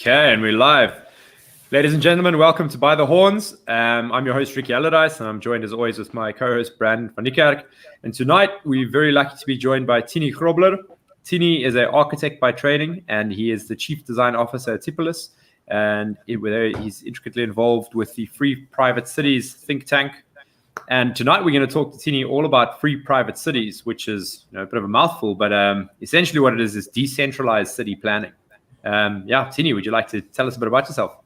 Okay, and we're live. Ladies and gentlemen, welcome to By the Horns. I'm your host, Ricky Allardyce, and I'm joined as always with my co-host, Brandon van Niekerk. And tonight, we're very lucky to be joined by Tienie Grobler. Tienie is an architect by training, and he is the Chief Design Officer at Bitvice. And he's intricately involved with the Free Private Cities think tank. And tonight, we're going to talk to Tienie all about free private cities, which is a bit of a mouthful, but essentially what it is decentralized city planning. Tienie, would you like to tell us a bit about yourself?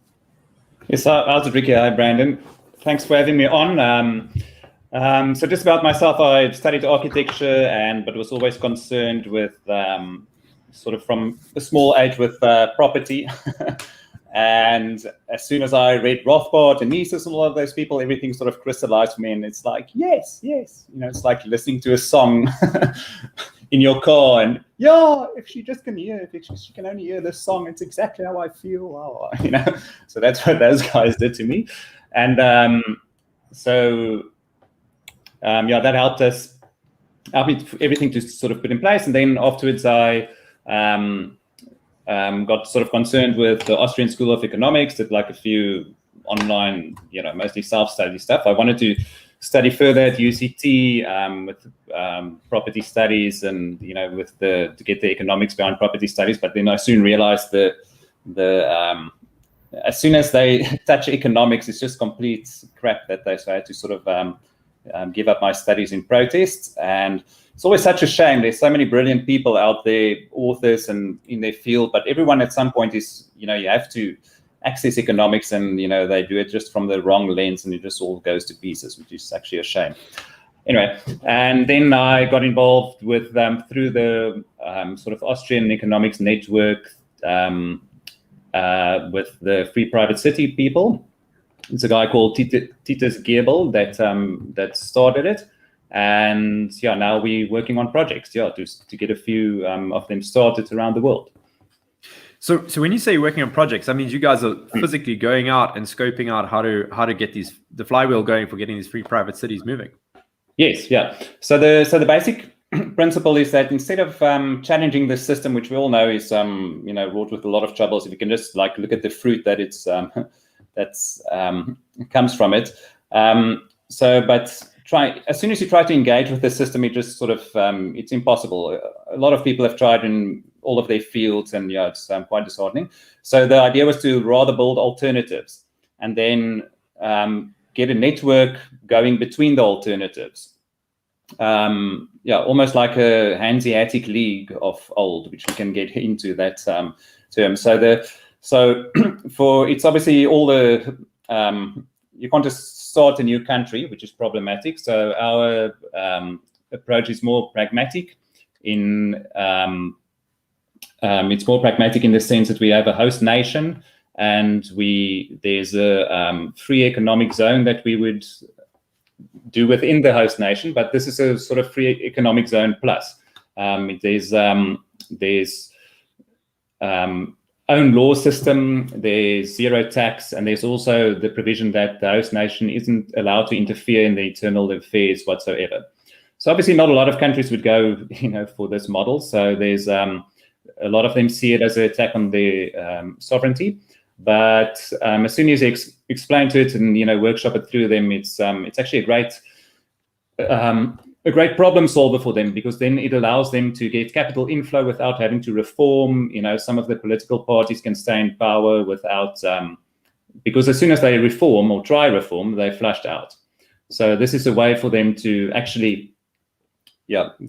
Yes, how's Ricky? Hi, Brandon. Thanks for having me on. So just about myself, I studied architecture, but was always concerned with sort of from a small age with property. And as soon as I read Rothbard and Mises and all of those people, everything sort of crystallized for me. And it's like, yes. It's like listening to a song in your car. And if she can only hear this song, it's exactly how I feel. So that's what those guys did to me. And that helped me everything to sort of put in place. And then afterwards, I got sort of concerned with the Austrian School of Economics, did like a few online, mostly self-study stuff. I wanted to study further at UCT with property studies and, to get the economics behind property studies. But then I soon realized that as soon as they touch economics, it's just complete crap that they say to sort of give up my studies in protest. And it's always such a shame. There's so many brilliant people out there, authors and in their field, but everyone at some point is, you have to access economics and, they do it just from the wrong lens and it just all goes to pieces, which is actually a shame. Anyway, and then I got involved with through the sort of Austrian economics network with the Free Private City people. It's a guy called Titus Gebel that started it. And now we're working on projects, to get a few of them started around the world. So when you say working on projects, that means you guys are physically going out and scoping out how to get the flywheel going for getting these free private cities moving. Yes, yeah. So the basic principle is that instead of challenging the system, which we all know is wrought with a lot of troubles, if you can just like look at the fruit that it's comes from it. But as soon as you try to engage with the system, it just sort of it's impossible. A lot of people have tried in all of their fields, and it's quite disheartening. So the idea was to rather build alternatives and then get a network going between the alternatives. Almost like a Hanseatic League of old, which we can get into that term. So it's obviously all the you can't just start a new country, which is problematic. So our approach is more pragmatic. It's more pragmatic in the sense that we have a host nation, and there's a free economic zone that we would do within the host nation. But this is a sort of free economic zone plus. There's own law system, there's zero tax, and there's also the provision that the host nation isn't allowed to interfere in the internal affairs whatsoever. So obviously not a lot of countries would go, for this model. So there's a lot of them see it as an attack on their sovereignty. But as soon as you explain to it and workshop it through them, it's actually a great problem solver for them, because then it allows them to get capital inflow without having to reform. Some of the political parties can stay in power without, because as soon as they reform or try reform, they're flushed out. So this is a way for them to actually,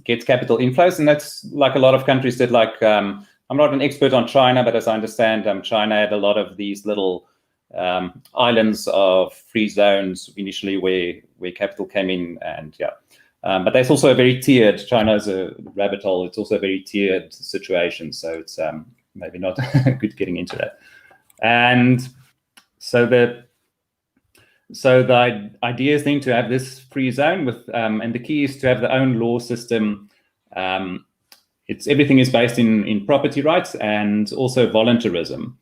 get capital inflows. And that's like a lot of countries did. Like, I'm not an expert on China, but as I understand, China had a lot of these little islands of free zones initially where capital came in, and but there's also a very tiered. China is a rabbit hole. It's also a very tiered situation, so it's maybe not good getting into that. And so the idea is then to have this free zone with, and the key is to have the own law system. Everything is based in property rights and also voluntarism.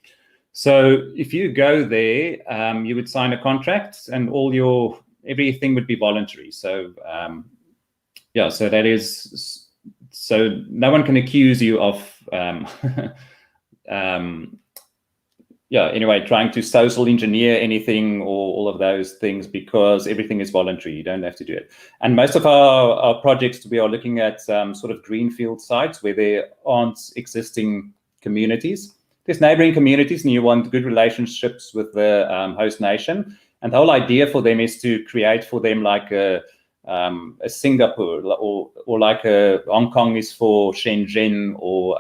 So if you go there, you would sign a contract, and everything would be voluntary. So so that is, so no one can accuse you of anyway, trying to social engineer anything or all of those things, because everything is voluntary. You don't have to do it. And most of our projects, we are looking at sort of greenfield sites where there aren't existing communities. There's neighboring communities, and you want good relationships with the host nation. And the whole idea for them is to create for them like a Singapore, or like a Hong Kong is for Shenzhen, or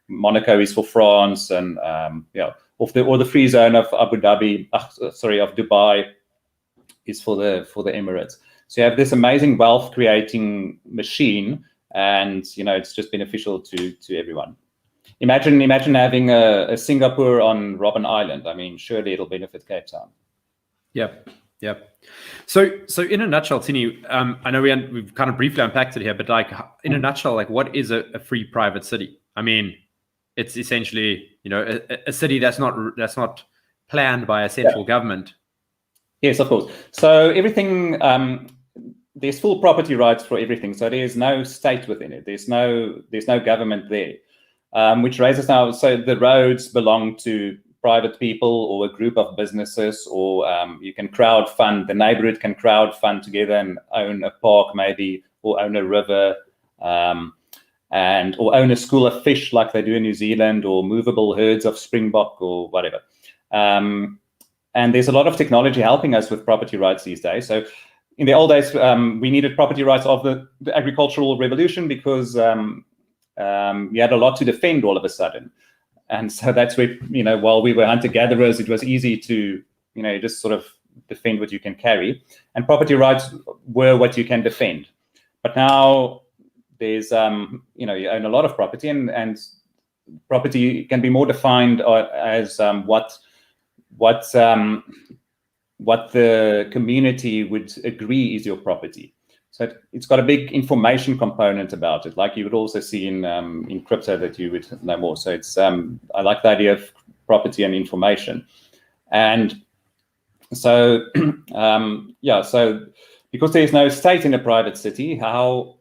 Monaco is for France, and or the free zone of Abu Dhabi, of Dubai is for the Emirates. So you have this amazing wealth creating machine, and it's just beneficial to everyone. Imagine having a Singapore on Robben Island. I mean, surely it'll benefit Cape Town. Yep. So in a nutshell, Tienie, I know we've kind of briefly unpacked it here, but like in a nutshell, like what is a free private city? I mean, it's essentially a city that's not planned by a central government. Yes, of course. So everything, there's full property rights for everything. So there's no state within it. There's no government there, which raises now. So the roads belong to private people or a group of businesses, or you can crowdfund. The neighborhood can crowdfund together and own a park, maybe, or own a river, or own a school of fish like they do in New Zealand, or movable herds of springbok or whatever. And there's a lot of technology helping us with property rights these days. So in the old days, we needed property rights of the agricultural revolution, because we had a lot to defend all of a sudden. And so that's where, while we were hunter-gatherers, it was easy to, just sort of defend what you can carry. And property rights were what you can defend. But now there's, you own a lot of property, and property can be more defined as what the community would agree is your property. So it's got a big information component about it, like you would also see in crypto that you would know more. So it's I like the idea of property and information, and so so because there's no state in a private city, how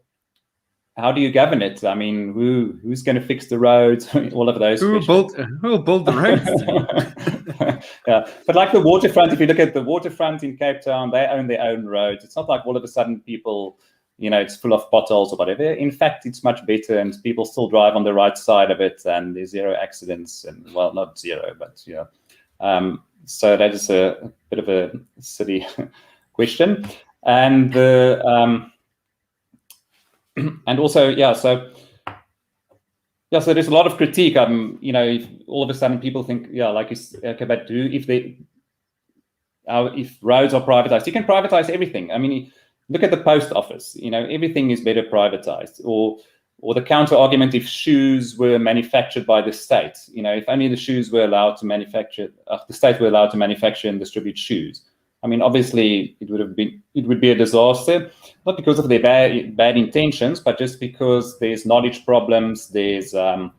do you govern it? I mean, who's going to fix the roads? All of those. Who will build the roads? Yeah, but like the waterfront, if you look at the waterfront in Cape Town, they own their own roads. It's not like all of a sudden people, it's full of potholes or whatever. In fact, it's much better, and people still drive on the right side of it, and there's zero accidents, and well, not zero, but so that is a bit of a silly question, and the and also so there's a lot of critique. If all of a sudden people think, okay, but if roads are privatized, you can privatize everything. I mean, look at the post office. Everything is better privatized. Or the counter argument: if shoes were manufactured by the state, if only the shoes were allowed to manufacture, the state were allowed to manufacture and distribute shoes. I mean, obviously, it would be a disaster, not because of their bad intentions, but just because there's knowledge problems, there's no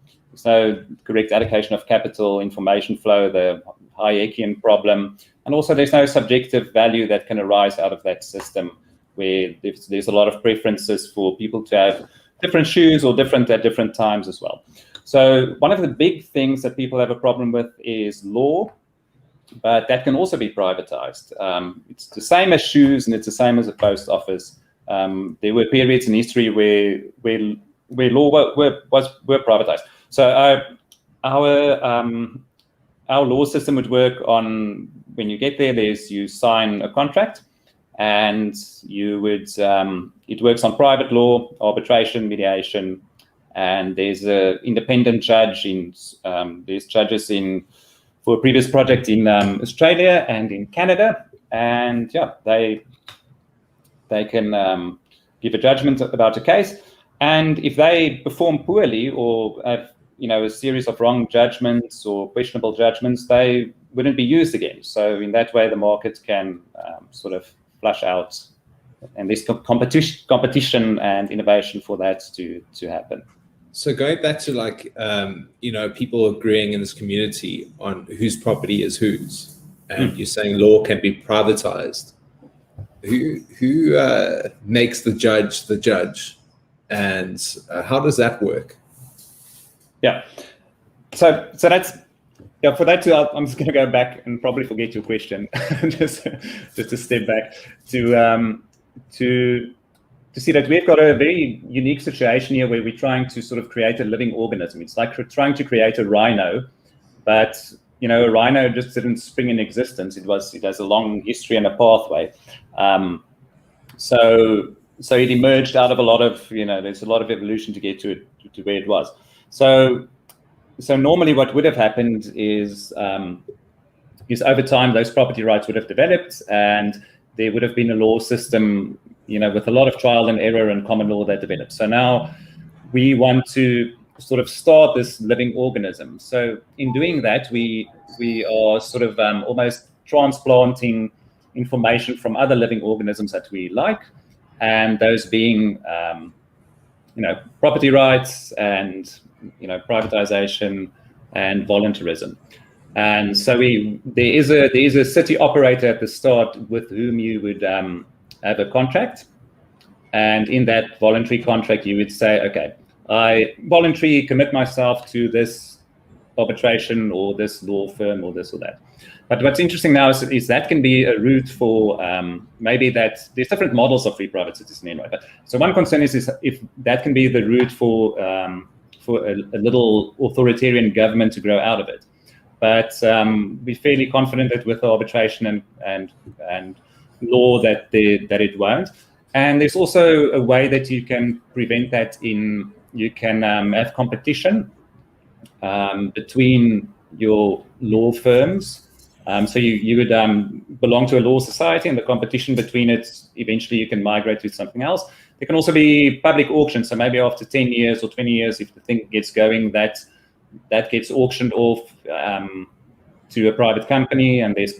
correct allocation of capital, information flow, the Hayekian problem, and also there's no subjective value that can arise out of that system, where there's a lot of preferences for people to have different shoes or different at different times as well. So one of the big things that people have a problem with is law, but that can also be privatized. It's the same as shoes, and it's the same as a post office. There were periods in history where law were privatized. So our law system would work on, when you get there, you sign a contract, and you would it works on private law, arbitration, mediation, and there's an independent judge. There's judges for a previous project in Australia and in Canada, and they can give a judgment about a case, and if they perform poorly or have a series of wrong judgments or questionable judgments, they wouldn't be used again. So in that way, the market can sort of flush out, and there's competition and innovation for that to happen. So going back to people agreeing in this community on whose property is whose, and you're saying law can be privatized. Who makes the judge, and how does that work? Yeah, so that's Yeah, for that too, I'm just going to go back and probably forget your question. just to step back to see that we've got a very unique situation here where we're trying to sort of create a living organism. It's like trying to create a rhino, but a rhino just didn't spring in existence. It has a long history and a pathway. So it emerged out of a lot of, there's a lot of evolution to get to where it was. So normally what would have happened is over time those property rights would have developed, and there would have been a law system, with a lot of trial and error and common law that developed. So now we want to sort of start this living organism. So in doing that, we are sort of almost transplanting information from other living organisms that we like, and those being property rights and privatization and voluntarism. And so there is a city operator at the start with whom you would have a contract, and in that voluntary contract you would say, okay, I voluntarily commit myself to this arbitration or this law firm or this or that. But what's interesting now is that can be a route for maybe that there's different models of free private citizen anyway. But so one concern is if that can be the route for a little authoritarian government to grow out of it. But we're fairly confident that with arbitration and law that it won't. And there's also a way that you can prevent that you can have competition between your law firms. So you would belong to a law society, and the competition between it, eventually you can migrate to something else. There can also be public auctions. So maybe after 10 years or 20 years, if the thing gets going, that gets auctioned off to a private company, and there's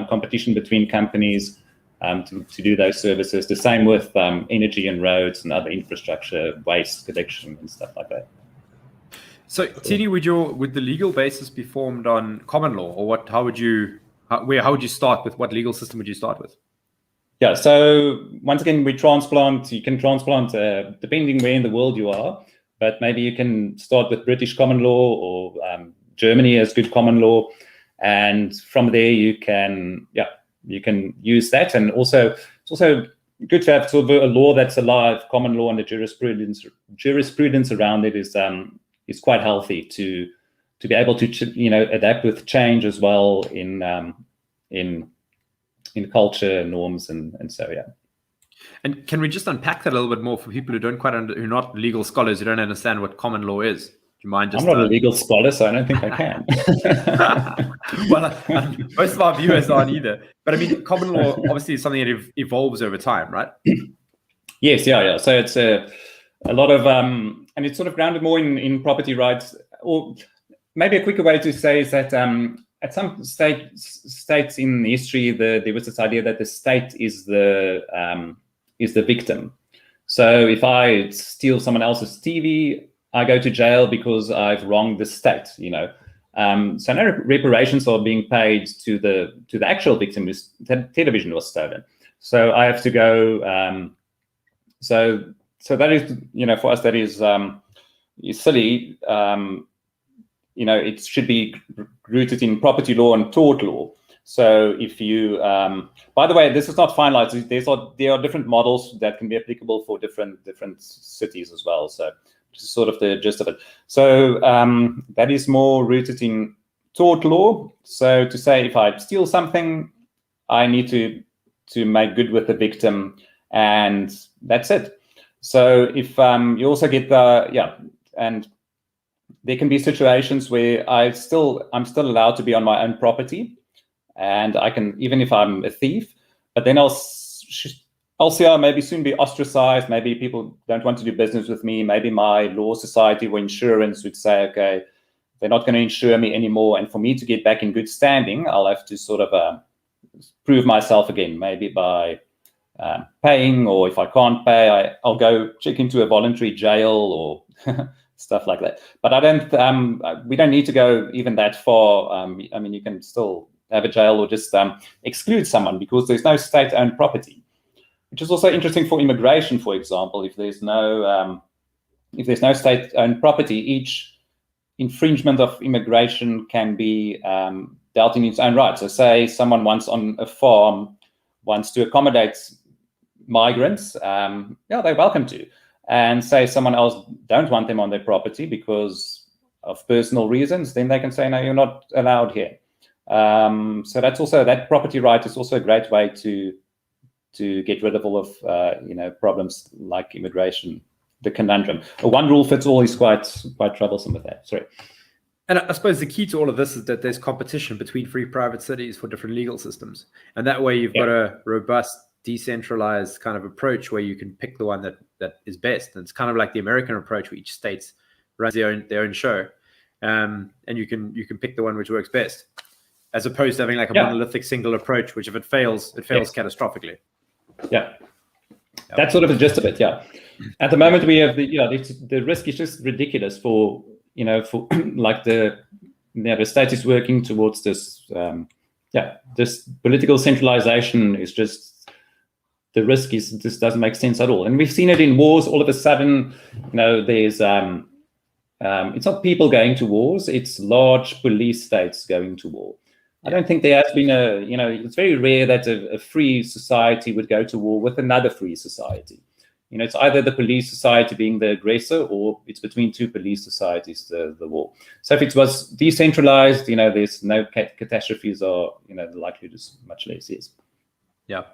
competition between companies to do those services. The same with energy and roads and other infrastructure, waste collection and stuff like that. So, Tienie, would the legal basis be formed on common law, or what? How would you start with? What legal system would you start with? Yeah. So once again, you can transplant depending where in the world you are, but maybe you can start with British common law, or Germany has good common law, and from there you can use that. And also it's also good to have sort of a law that's alive. Common law and the jurisprudence around it is quite healthy to be able to adapt with change as well in culture, norms, and so yeah. And can we just unpack that a little bit more for people who don't quite who are not legal scholars, who don't understand what common law is? Do you mind just? I'm not a legal scholar, so I don't think I can. Well, most of our viewers aren't either. But I mean, common law obviously is something that evolves over time, right? Yes, yeah. So it's a lot of and it's sort of grounded more in property rights. Or maybe a quicker way to say is that at some states in history, there was this idea that the state is the victim. So if I steal someone else's TV, I go to jail because I've wronged the state. So no reparations are being paid to the actual victim whose television was stolen. So I have to go. So that is, for us, that is silly. It should be rooted in property law and tort law. So if you, by the way, this is not finalized. There are different models that can be applicable for different cities as well. So this is sort of the gist of it. So that is more rooted in tort law. So to say, if I steal something, I need to make good with the victim, and that's it. So if you also get and there can be situations where I'm still allowed to be on my own property, and I can, even if I'm a thief, but then I'll see I maybe soon be ostracized. Maybe people don't want to do business with me. Maybe my law society or insurance would say, okay, they're not going to insure me anymore. And for me to get back in good standing, I'll have to sort of prove myself again, maybe by paying, or if I can't pay, I'll go check into a voluntary jail or stuff like that. But we don't need to go even that far. I mean, you can still have a jail or just exclude someone because there's no state-owned property, which is also interesting for immigration, for example. If there's no state-owned property, infringement of immigration can be dealt in its own right. So say someone wants on a farm wants to accommodate migrants, they're welcome to. And say someone else don't want them on their property because of personal reasons, then they can say, no, you're not allowed here. So that's also, that property right is also a great way to get rid of all of problems like immigration, the conundrum. One rule fits all is quite troublesome with that. Sorry. And I suppose the key to all of this is that there's competition between free private cities for different legal systems. And that way you've got a robust, decentralized kind of approach where you can pick the one that is best. And it's kind of like the American approach where each state runs their own show. And you can pick the one which works best, as opposed to having like a monolithic single approach, which if it fails catastrophically. Yeah. That's sort of the gist of it, yeah. At the moment we have the risk is just ridiculous for like the state is working towards this this political centralization is just, the risk is this doesn't make sense at all. And we've seen it in wars. All of a sudden, there's it's not people going to wars, it's large police states going to war. I don't think there has been it's very rare that a free society would go to war with another free society. It's either the police society being the aggressor or it's between two police societies, the war. So if it was decentralized, there's no catastrophes or, the likelihood is much less, yes. Yeah.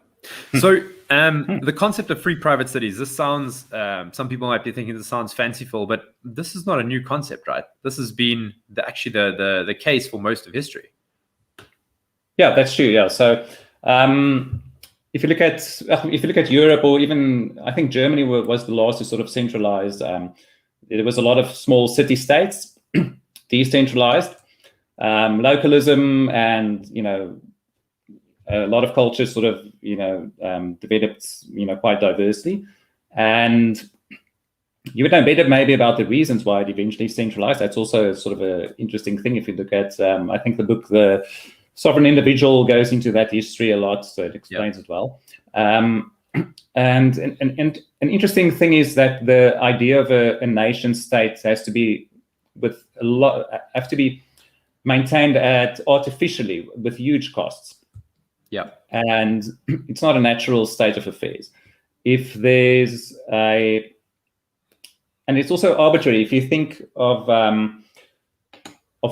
So the concept of free private cities, this sounds, some people might be thinking this sounds fanciful, but this is not a new concept, right? This has been the case for most of history. Yeah, that's true. Yeah. So if you look at Europe, or even I think Germany was the last to sort of centralize. There was a lot of small city states, decentralized, localism, and a lot of cultures sort of developed quite diversely. And you would know better maybe about the reasons why it eventually centralized. That's also sort of an interesting thing if you look at I think the book The Sovereign Individual goes into that history a lot, so it explains it well. And an interesting thing is that the idea of a nation state has to be maintained artificially with huge costs. Yeah, and it's not a natural state of affairs. If there's and it's also arbitrary. If you think of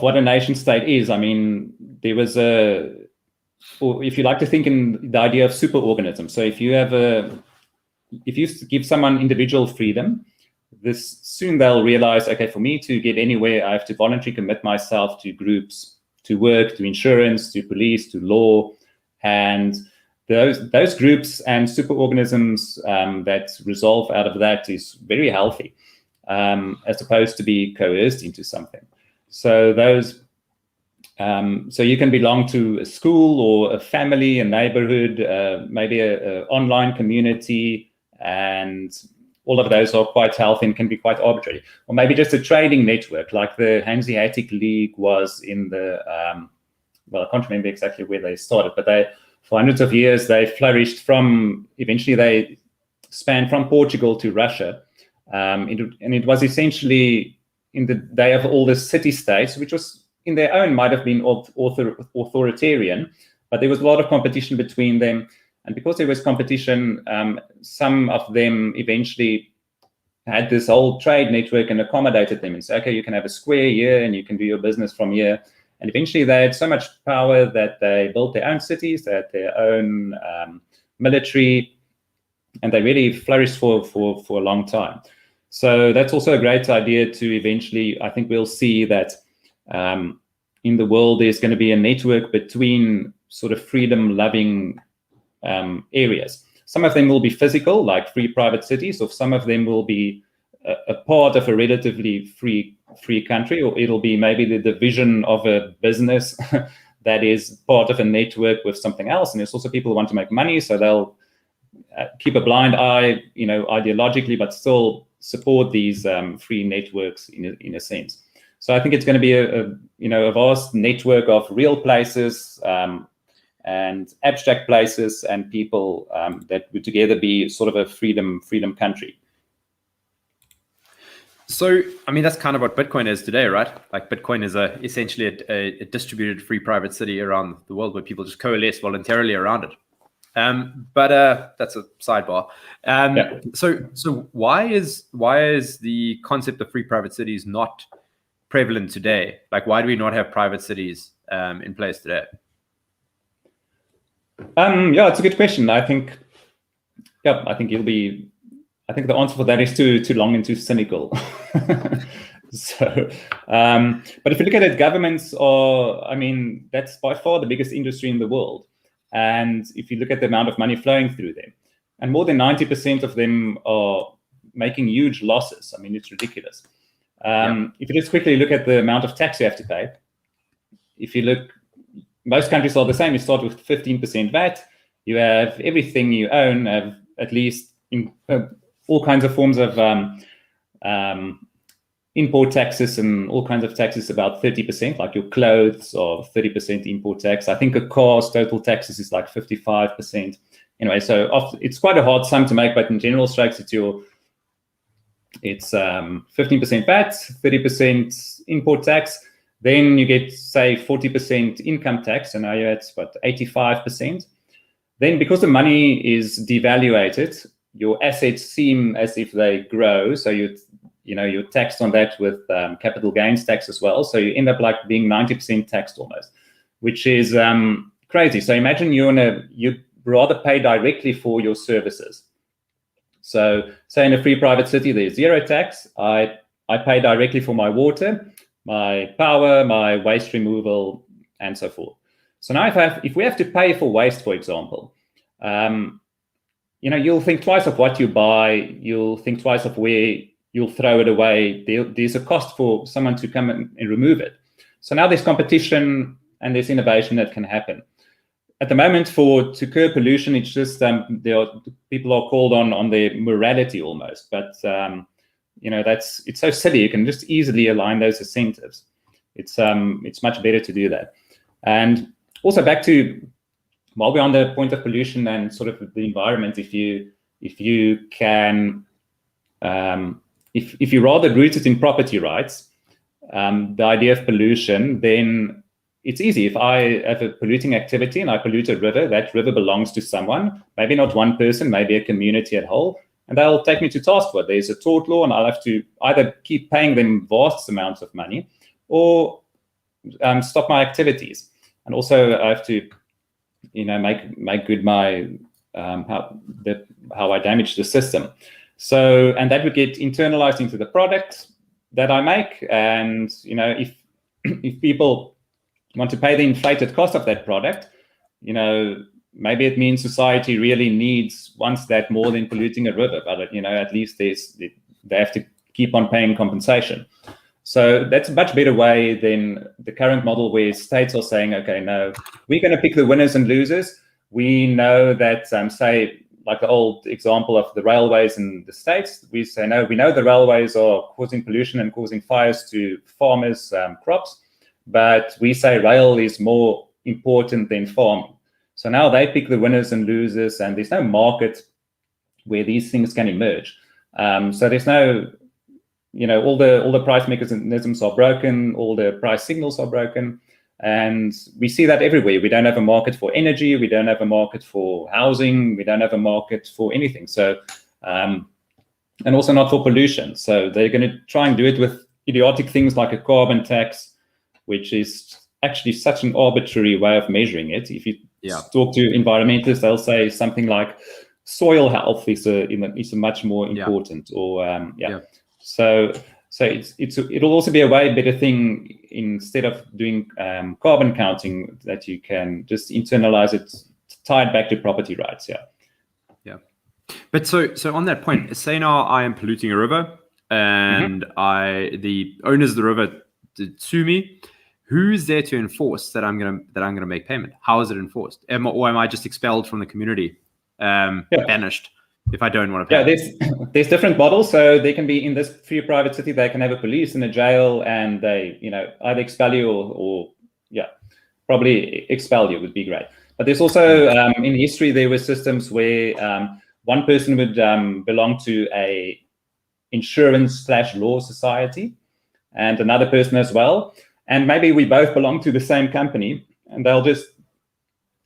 what a nation state is, I mean, there was or if you like to think in the idea of superorganism. So if you give someone individual freedom, soon they'll realize, okay, for me to get anywhere, I have to voluntarily commit myself to groups, to work, to insurance, to police, to law, and those groups and superorganisms that resolve out of that is very healthy, as opposed to be coerced into something. So so you can belong to a school or a family, a neighborhood, maybe a online community, and all of those are quite healthy and can be quite arbitrary. Or maybe just a trading network, like the Hanseatic League was in the, I can't remember exactly where they started, but for hundreds of years, they flourished eventually they spanned from Portugal to Russia. And it was essentially in the day of all the city-states, which was in their own might have been authoritarian, but there was a lot of competition between them. And because there was competition, some of them eventually had this whole trade network and accommodated them and said, okay, you can have a square here and you can do your business from here. And eventually they had so much power that they built their own cities, they had their own military, and they really flourished for a long time. So that's also a great idea to eventually, I think we'll see that in the world, there's going to be a network between sort of freedom-loving areas. Some of them will be physical, like free private cities, or some of them will be a part of a relatively free country, or it'll be maybe the division of a business that is part of a network with something else. And there's also people who want to make money, so they'll keep a blind eye, ideologically, but still support these free networks in a sense. So I think it's going to be a vast network of real places and abstract places and people that would together be sort of a freedom country. So, I mean, that's kind of what Bitcoin is today, right? Like Bitcoin is essentially a distributed free private city around the world where people just coalesce voluntarily around it. But that's a sidebar. So why is the concept of free private cities not prevalent today? Like, why do we not have private cities in place today? Yeah, it's a good question. I think the answer for that is too long and too cynical. So, but if you look at it, governments are, I mean, that's by far the biggest industry in the world. And if you look at the amount of money flowing through them, and more than 90% of them are making huge losses. I mean, it's ridiculous. If you just quickly look at the amount of tax you have to pay, if you look, most countries are the same. You start with 15% VAT. You have everything you own have at least all kinds of forms of import taxes and all kinds of taxes, about 30%, like your clothes or 30% import tax. I think a car's total taxes is like 55%. Anyway, so it's quite a hard sum to make, but in general strokes, it's 15% VAT, 30% import tax. Then you get, say, 40% income tax, and now you're at, 85%. Then because the money is devaluated, your assets seem as if they grow, so you're taxed on that with capital gains tax as well. So you end up like being 90% taxed almost, which is crazy. So imagine you'd rather pay directly for your services. So say in a free private city, there's zero tax. I pay directly for my water, my power, my waste removal, and so forth. So now if we have to pay for waste, for example, you'll think twice of what you buy. You'll think twice of where you'll throw it away. There's a cost for someone to come and remove it. So now there's competition and there's innovation that can happen. At the moment, to curb pollution, it's just people are called on their morality almost. But it's so silly. You can just easily align those incentives. It's much better to do that. And also back to, while we're on the point of pollution and sort of the environment, if you can, if you rather root it in property rights, the idea of pollution, then it's easy. If I have a polluting activity and I pollute a river, that river belongs to someone, maybe not one person, maybe a community at whole, and they'll take me to task for it. There's a tort law, and I'll have to either keep paying them vast amounts of money or stop my activities. And also I have to, make good my how I damage the system. So, and that would get internalized into the product that I make. And if people want to pay the inflated cost of that product, maybe it means society really wants that more than polluting a river. But at least they have to keep on paying compensation. So that's a much better way than the current model where states are saying, okay, no, we're going to pick the winners and losers. We know that, say, like the old example of the railways in the States, we say, no, we know the railways are causing pollution and causing fires to farmers' crops, but we say rail is more important than farming. So now they pick the winners and losers, and there's no market where these things can emerge. So there's no, all the price mechanisms are broken, all the price signals are broken. And we see that everywhere. We don't have a market for energy. We don't have a market for housing. We don't have a market for anything. So, and also not for pollution. So they're going to try and do it with idiotic things like a carbon tax, which is actually such an arbitrary way of measuring it. If you talk to environmentalists, they'll say something like soil health is a much more important. Or So it'll also be a way better thing instead of doing carbon counting, that you can just internalize it, tie it back to property rights. Yeah. But so on that point, say now I am polluting a river, and the owners of the river sue me. Who's there to enforce that I'm gonna make payment? How is it enforced? Or am I just expelled from the community, banished? If I don't want to pay. Yeah, there's different models. So they can be in this free private city, they can have a police and a jail, and they, either expel you or probably expel you would be great. But there's also, in history, there were systems where one person would belong to a insurance/law society, and another person as well. And maybe we both belong to the same company, and they'll just,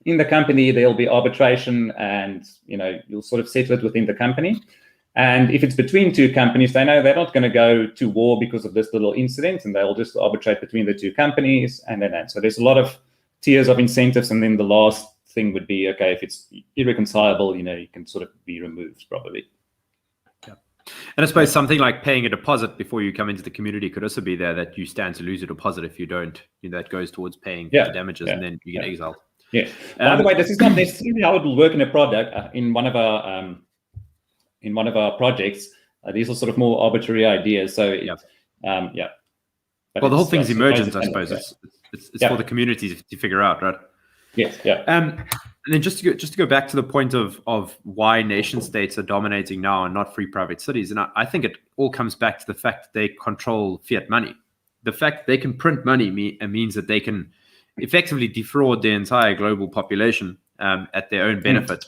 in the company, there'll be arbitration, and you'll sort of settle it within the company. And if it's between two companies, they know they're not going to go to war because of this little incident, and they'll just arbitrate between the two companies. And then so there's a lot of tiers of incentives. And then the last thing would be, okay, if it's irreconcilable, you can sort of be removed probably. Yeah. And I suppose something like paying a deposit before you come into the community could also be there, that you stand to lose a deposit if you don't. That goes towards paying the damages, and then you get exiled. Yeah. By the way, this is not necessarily how it will work in a product. In one of our projects, these are sort of more arbitrary ideas. So But well, the whole thing's emergent, I suppose. It's for the communities to figure out, right? Yes. Yeah. And then just to go back to the point of why nation states are dominating now and not free private cities, and I think it all comes back to the fact that they control fiat money. The fact they can print money means that they can effectively defraud the entire global population at their own benefit.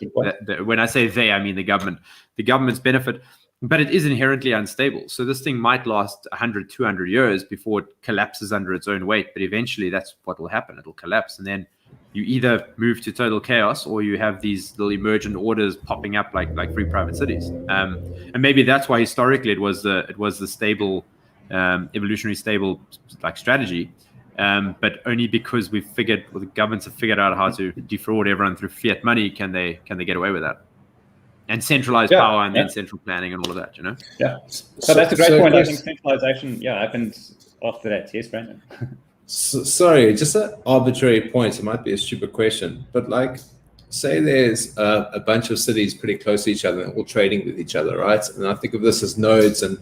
When I say they, I mean the government. The government's benefit, but it is inherently unstable. So this thing might last 100, 200 years before it collapses under its own weight. But eventually that's what will happen. It'll collapse. And then you either move to total chaos, or you have these little emergent orders popping up like free private cities. And maybe that's why historically it was the stable, evolutionary stable strategy. But only because the governments have figured out how to defraud everyone through fiat money can they get away with that, and centralized power, and then central planning and all of that. Yeah. So that's a great point. I think centralization happened after that. Yes, Brandon. Sorry, just an arbitrary point. It might be a stupid question, but say there's a bunch of cities pretty close to each other and all trading with each other, right? And I think of this as nodes, and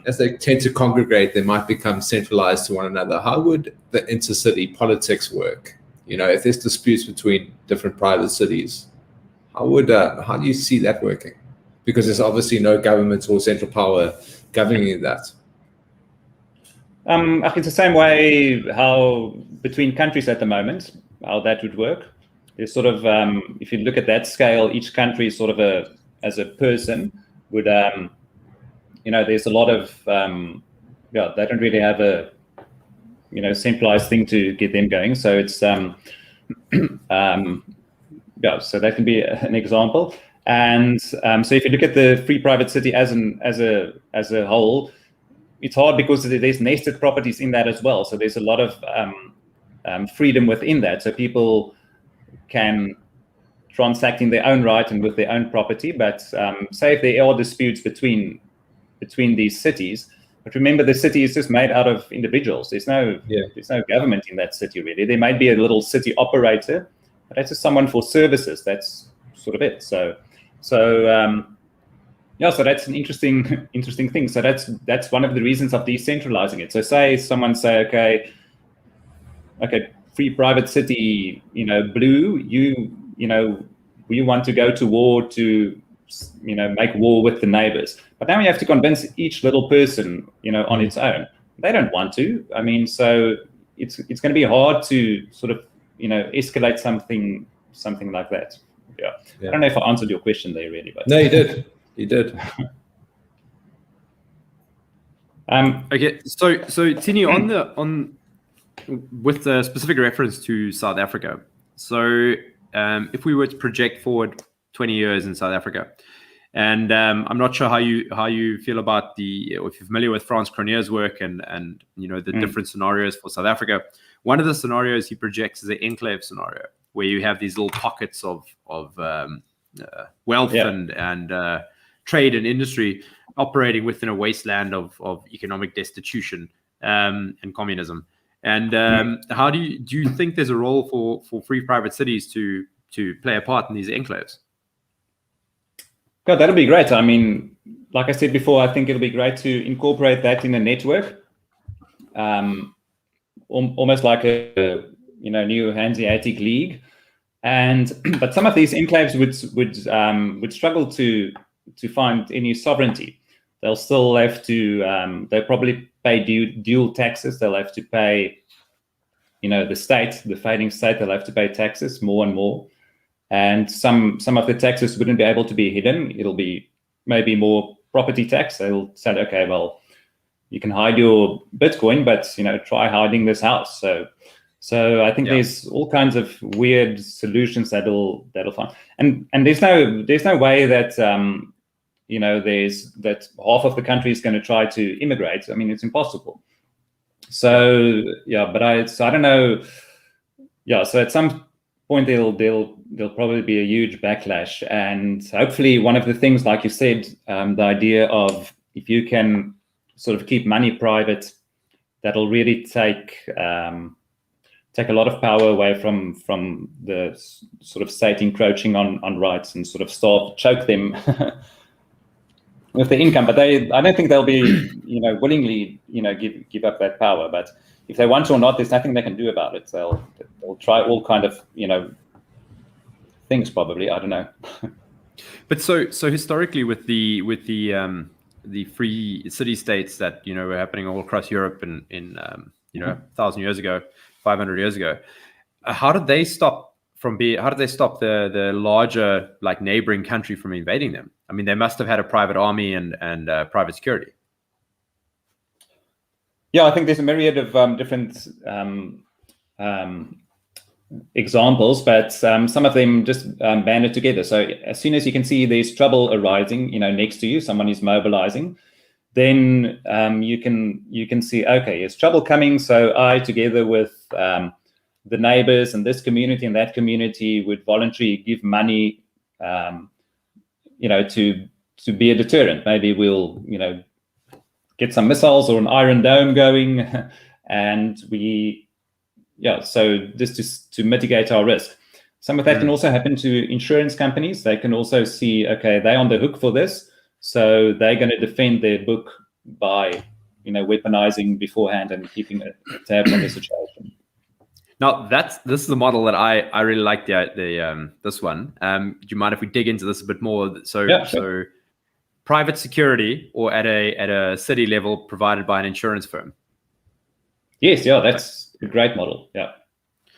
as they tend to congregate, they might become centralized to one another. How would the intercity politics work? If there's disputes between different private cities, how do you see that working? Because there's obviously no government or central power governing that. I think it's the same way how between countries at the moment, how that would work. There's sort of, if you look at that scale, each country is sort of as a person would, there's a lot of, they don't really have a, centralized thing to get them going. So it's, so that can be an example. And so if you look at the free private city as a whole, it's hard because there's nested properties in that as well. So there's a lot of freedom within that. So people can transact in their own right and with their own property. But say if there are disputes between these cities, but remember the city is just made out of individuals. There's no government in that city really. There might be a little city operator, but that's just someone for services. That's sort of it. So that's an interesting thing. So that's one of the reasons of decentralizing it. So someone say, okay, free private city, blue, you want to go to war to, make war with the neighbors. But now you have to convince each little person, on its own. They don't want to. I mean, so it's going to be hard to sort of, escalate something like that. Yeah. I don't know if I answered your question there really, but no, you did. You did. Okay, so Tienie, with the specific reference to South Africa. So if we were to project forward 20 years in South Africa, and I'm not sure how you feel about if you're familiar with Frans Cronje's work and the different scenarios for South Africa. One of the scenarios he projects is an enclave scenario where you have these little pockets of wealth and trade and industry operating within a wasteland of economic destitution and communism. And how do you think there's a role for free private cities to play a part in these enclaves? God, that'll be great. I mean, like I said before, I think it'll be great to incorporate that in a network, almost like a new Hanseatic league. But some of these enclaves would struggle to find any sovereignty. They'll still have to. They'll probably pay dual taxes. They'll have to pay, the failing state. They'll have to pay taxes more and more. And some of the taxes wouldn't be able to be hidden. It'll be maybe more property tax. They'll say, okay, well, you can hide your Bitcoin, but try hiding this house. So I think there's all kinds of weird solutions that'll find, and there's no way that that half of the country is going to try to immigrate. I mean, it's impossible. So but I don't know. So at some point there'll probably be a huge backlash, and hopefully one of the things, like you said, the idea of if you can sort of keep money private, that'll really take a lot of power away from the sort of state encroaching on rights and sort of choke them with the income. But I don't think they'll be willingly give up that power. But if they want to or not, there's nothing they can do about it. They'll try all kind of things probably. I don't know. But so historically with the free city states that were happening all across Europe in 1,000 years ago, 500 years ago, how did they stop the larger like neighboring country from invading them? I mean, they must have had a private army and private security. I think there's a myriad of different examples, but some of them just banded together. So as soon as you can see there's trouble arising, next to you, someone is mobilizing, then you can see, okay, there's trouble coming. So I, together with the neighbors and this community and that community, would voluntarily give money, to be a deterrent. Maybe we'll, get some missiles or an Iron Dome going, and so just to mitigate our risk. Some of that can also happen to insurance companies. They can also see, okay, they're on the hook for this, so they're going to defend their book by, weaponizing beforehand and keeping a tab on the situation. Now this is the model that I really like. This one. Do you mind if we dig into this a bit more? So private security, or at a city level, provided by an insurance firm. Yes, that's a great model. Yeah.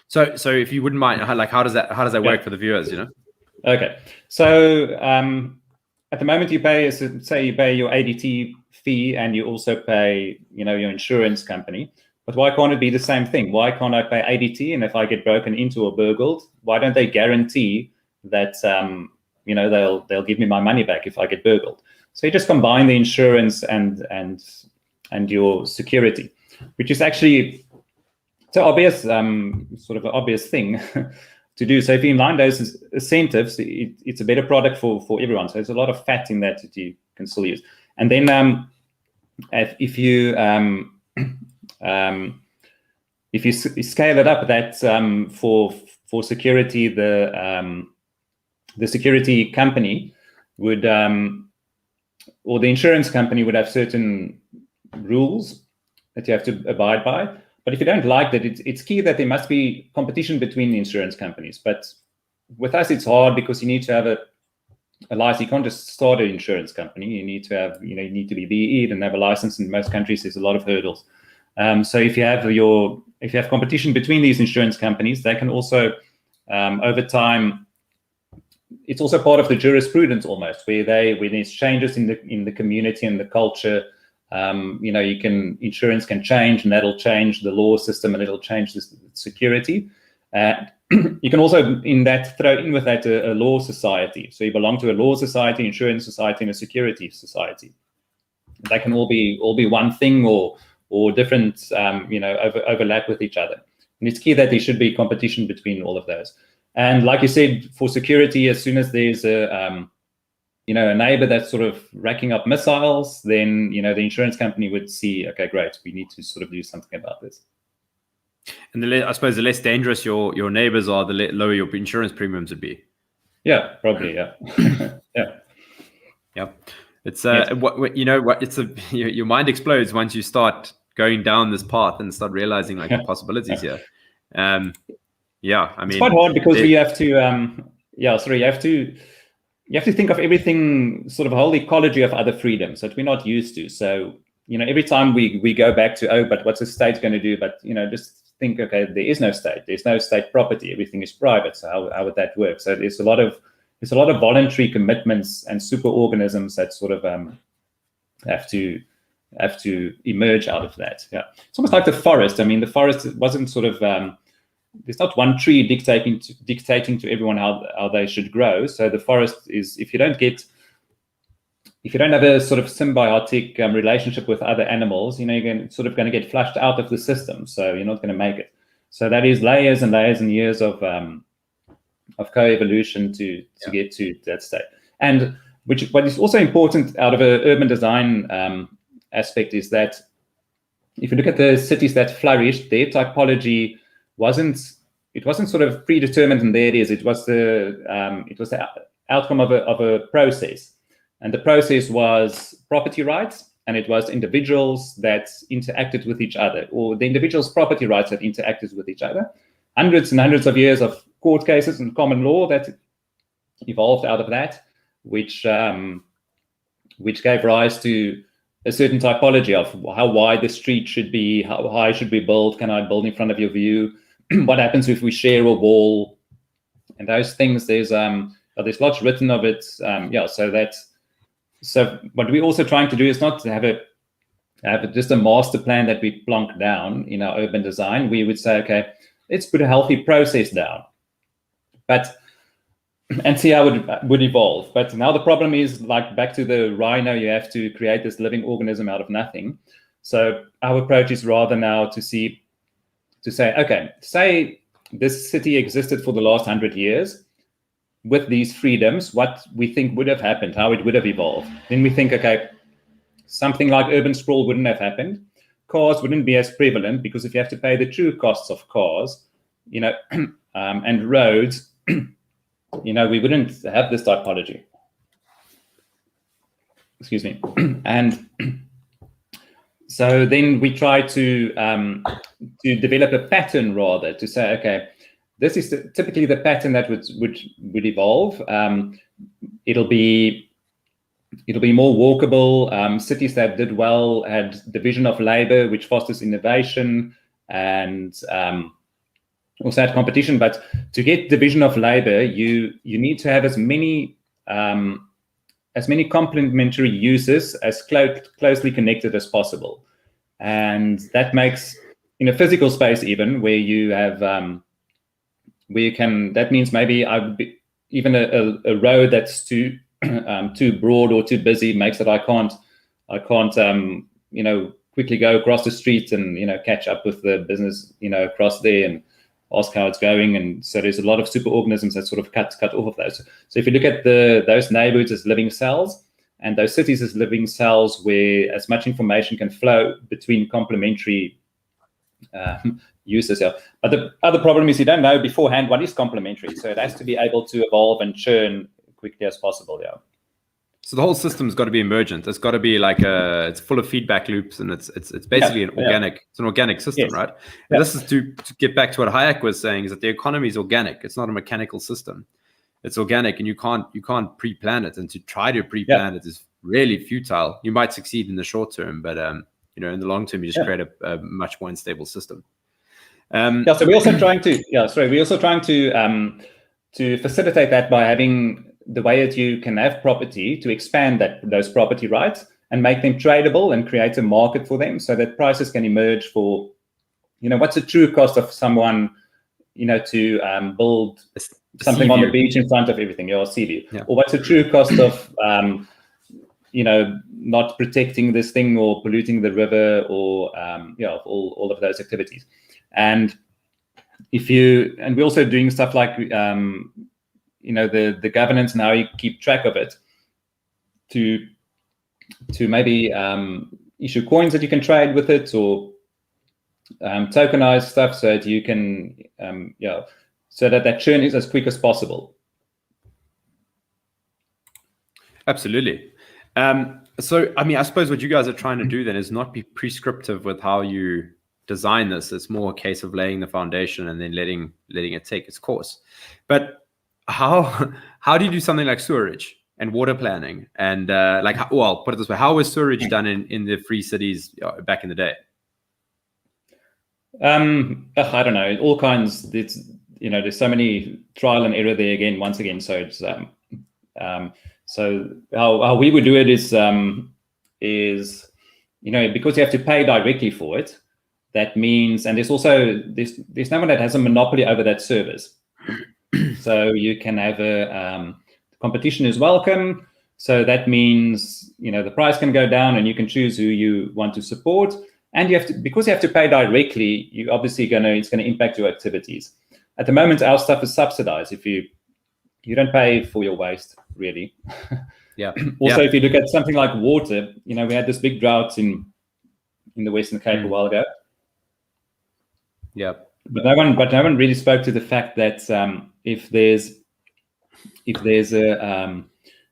So if you wouldn't mind, how does that work for the viewers? Okay. So at the moment you pay your ADT fee, and you also pay your insurance company. But why can't it be the same thing? Why can't I pay ADT, and if I get broken into or burgled, why don't they guarantee that they'll give me my money back if I get burgled? So you just combine the insurance and your security, which is actually so obvious, sort of an obvious thing to do. So if you align those incentives, it's a better product for everyone. So there's a lot of fat in that you can still use. And then if you scale it up, that for security, the security company would or the insurance company would have certain rules that you have to abide by. But if you don't like that, it's key that there must be competition between the insurance companies. But with us, it's hard because you need to have a license. You can't just start an insurance company. You need to have, you need to be BE'd and have a license. In most countries, there's a lot of hurdles. So if you have competition between these insurance companies, they can also, over time, it's also part of the jurisprudence almost, where there's changes in the community and the culture. Insurance can change, and that'll change the law system, and it'll change the security. You can also throw in with that a law society. So you belong to a law society, insurance society, and a security society. They can all be one thing or different, overlap with each other. And it's key that there should be competition between all of those. And like you said, for security, as soon as there's a neighbor that's sort of racking up missiles, then, the insurance company would see, okay, great, we need to sort of do something about this. And I suppose the less dangerous your neighbors are, the lower your insurance premiums would be. Yeah, probably. Yeah. Yeah. It's your mind explodes once you start going down this path and start realizing the possibilities here. I mean, it's quite hard because you have to you have to think of everything, sort of a whole ecology of other freedoms that we're not used to. So, every time we go back to, but what's the state going to do? But, just think, okay, there is no state. There's no state property. Everything is private. So how would that work? So there's a lot of voluntary commitments and super organisms that sort of have to emerge out of that. Yeah, it's almost like the forest. I mean, the forest wasn't sort of there's not one tree dictating to everyone how they should grow. So the forest is, if you don't have a sort of symbiotic relationship with other animals, you're going to get flushed out of the system. So you're not going to make it. So that is layers and layers and years of co-evolution to get to that state. And what is also important out of an urban design aspect is that if you look at the cities that flourished, their typology wasn't sort of predetermined, and there it is. It was the outcome of a process, and the process was property rights, and it was individuals that interacted with each other, or the individuals' property rights that interacted with each other. Hundreds and hundreds of years of court cases and common law that evolved out of that, which gave rise to a certain typology of how wide the street should be, how high should we build, can I build in front of your view, what happens if we share a wall, and those things. There's lots written of it. So what we're also trying to do is not to have just a master plan that we plonk down in our urban design. We would say, okay, let's put a healthy process down, and see how it would evolve. But now the problem is, like back to the rhino, you have to create this living organism out of nothing. So our approach is rather now to say, okay, say this city existed for the last 100 years with these freedoms, what we think would have happened, how it would have evolved. Then we think, okay, something like urban sprawl wouldn't have happened. Cars wouldn't be as prevalent, because if you have to pay the true costs of cars, and roads, we wouldn't have this typology. Excuse me. And so then we try to develop a pattern, rather, to say, okay, this is typically the pattern that would evolve. It'll be more walkable. Cities that did well had division of labor, which fosters innovation, and also had competition. But to get division of labor, you need to have as many complementary uses as closely connected as possible. And that makes, in a physical space, even where you have that means maybe even a road that's too broad or too busy makes it I can't quickly go across the street and catch up with the business across there and ask how it's going. And so there's a lot of super organisms that sort of cut off of those. So if you look at those neighborhoods as living cells, and those cities as living cells, where as much information can flow between complementary uses. But the other problem is you don't know beforehand what is complementary, so it has to be able to evolve and churn quickly as possible. So the whole system's got to be emergent. It's got to be like it's full of feedback loops, and it's basically an organic system, yes. Right? And this is to get back to what Hayek was saying, is that the economy is organic. It's not a mechanical system. It's organic, and you can't pre-plan it, and to try to pre-plan it is really futile. You might succeed in the short term, but in the long term, you just create a much more unstable system. So we're also trying to facilitate that by having the way that you can have property, to expand those property rights and make them tradable and create a market for them, so that prices can emerge for, what's the true cost of someone, to build something on the beach in front of everything, or sea view, or what's the true cost of not protecting this thing or polluting the river, or all of those activities. And we're also doing stuff like the governance and how you keep track of it, to maybe issue coins that you can trade with it, or tokenize stuff, so that you can so that churn is as quick as possible. Absolutely. So I suppose what you guys are trying to do then is not be prescriptive with how you design this. It's more a case of laying the foundation and then letting it take its course. But how do you do something like sewerage and water planning? And put it this way, how was sewerage done in the free cities back in the day? I don't know, all kinds. There's so many trial and error there once again. So it's so how we would do it is is, because you have to pay directly for it, that means, and there's no one that has a monopoly over that service. So you can have competition is welcome. So that means, the price can go down and you can choose who you want to support. And because you have to pay directly, it's going to impact your activities. At the moment, our stuff is subsidized. If you don't pay for your waste, really. Yeah. Also, if you look at something like water, we had this big drought in the Western Cape a while ago. Yeah. But no one really spoke to the fact that if there's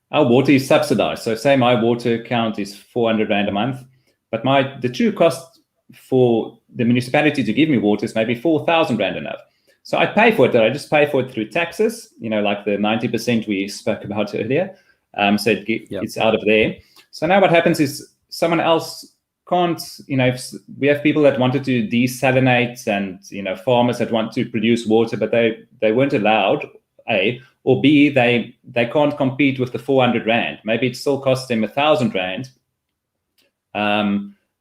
our water is subsidized. So say my water account is 400 Rand a month, but the true cost for the municipality to give me water is maybe 4,000 Rand enough. So I pay for it, but I just pay for it through taxes, like the 90% we spoke about earlier. So it's out of there. So now what happens is someone else can't, if we have people that wanted to desalinate and, farmers that want to produce water, but they weren't allowed, A, or B, they can't compete with the 400 Rand. Maybe it still costs them 1,000 Rand.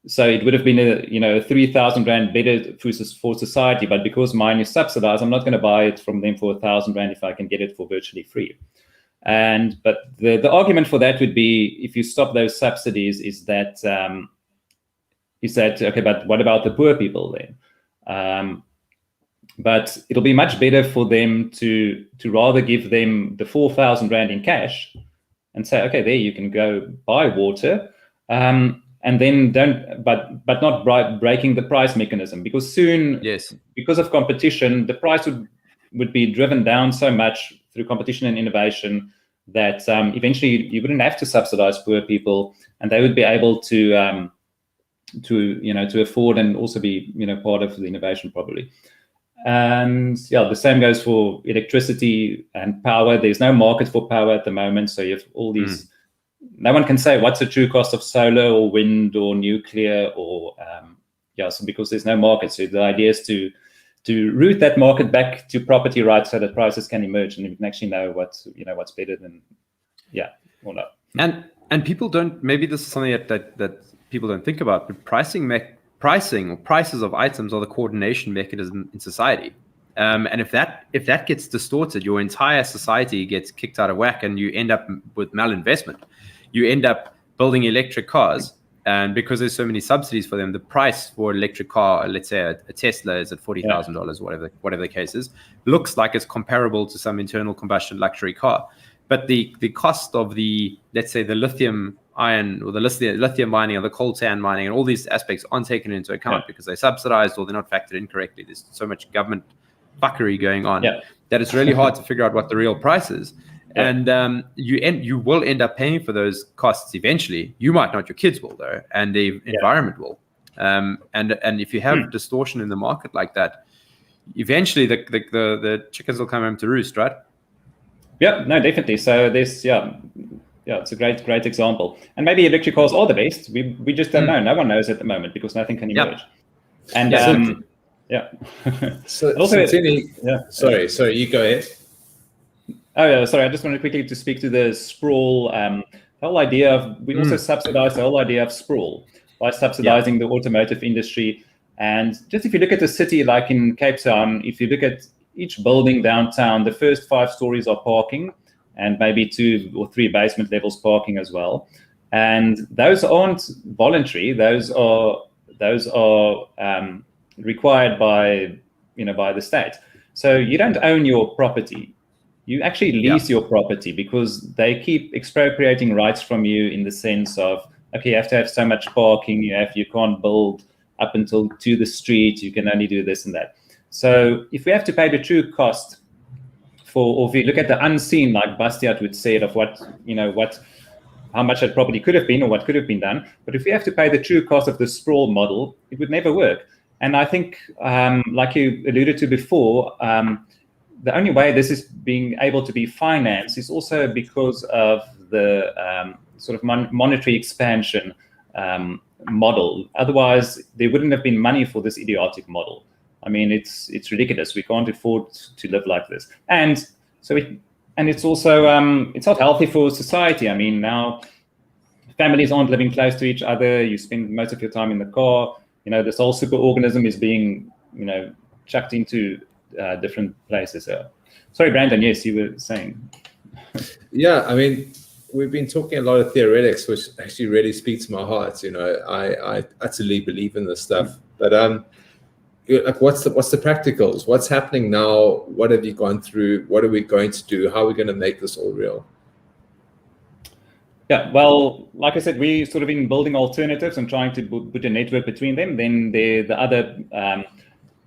So it would have been a 3,000 Rand better for society, but because mine is subsidized, I'm not going to buy it from them for 1,000 Rand if I can get it for virtually free. But the argument for that would be, if you stop those subsidies, is that okay, but what about the poor people then? But it'll be much better for them to rather give them the 4,000 Rand in cash and say, okay, there you can go buy water, and then but not breaking the price mechanism, because soon, because of competition, the price would be driven down so much through competition and innovation that eventually you wouldn't have to subsidize poor people, and they would be able to afford and also be part of the innovation probably. And the same goes for electricity and power. There's no market for power at the moment, so you have all these. No one can say what's the true cost of solar or wind or nuclear or so because there's no market. So the idea is to route that market back to property rights so that prices can emerge and you can actually know what's better than or not. And people don't. Maybe this is something that people don't think about, but pricing or prices of items are the coordination mechanism in society. And if that gets distorted, your entire society gets kicked out of whack, and you end up with malinvestment. You end up building electric cars, and because there's so many subsidies for them, the price for an electric car, let's say a Tesla, is at $40,000, whatever the case is, looks like it's comparable to some internal combustion luxury car. But the cost of let's say the lithium ion or the lithium mining or the coltan mining and all these aspects aren't taken into account because they're subsidized or they're not factored in correctly. There's so much government fuckery going on that it's really hard to figure out what the real price is. And you will end up paying for those costs eventually. You might not, your kids will though, and the environment will. And if you have distortion in the market like that, eventually the chickens will come home to roost, right? Yeah, no, definitely. So this, it's a great example. And maybe electric cars are the best. We just don't know. No one knows at the moment because nothing can emerge. And So Tienie, sorry, you go ahead. Oh yeah, sorry. I just wanted quickly to speak to the sprawl. The whole idea of we also subsidize the whole idea of sprawl by subsidizing the automotive industry. And just if you look at the city, like in Cape Town, if you look at each building downtown, the first 5 stories are parking, and maybe 2 or 3 basement levels parking as well. And those aren't voluntary; those are required by the state. So you don't own your property; you actually lease your property because they keep expropriating rights from you in the sense of, okay, you have to have so much parking, you can't build up until to the street, you can only do this and that. So if we have to pay the true cost or if you look at the unseen, like Bastiat would say, of how much that property could have been or what could have been done, but if we have to pay the true cost of the sprawl model, it would never work. And I think, like you alluded to before, the only way this is being able to be financed is also because of the sort of monetary expansion model. Otherwise, there wouldn't have been money for this idiotic model. I mean, it's ridiculous. We can't afford to live like this. And so it's also it's not healthy for society. I mean, now families aren't living close to each other. You spend most of your time in the car. This whole superorganism is being, chucked into different places. Sorry, Brandon. Yes, you were saying. Yeah, I mean, we've been talking a lot of theoretics, which actually really speaks to my heart. I utterly believe in this stuff. But like, what's the practicals? What's happening now? What have you gone through? What are we going to do? How are we going to make this all real? Yeah, well, like I said, we sort of been building alternatives and trying to put a network between them. Then the other,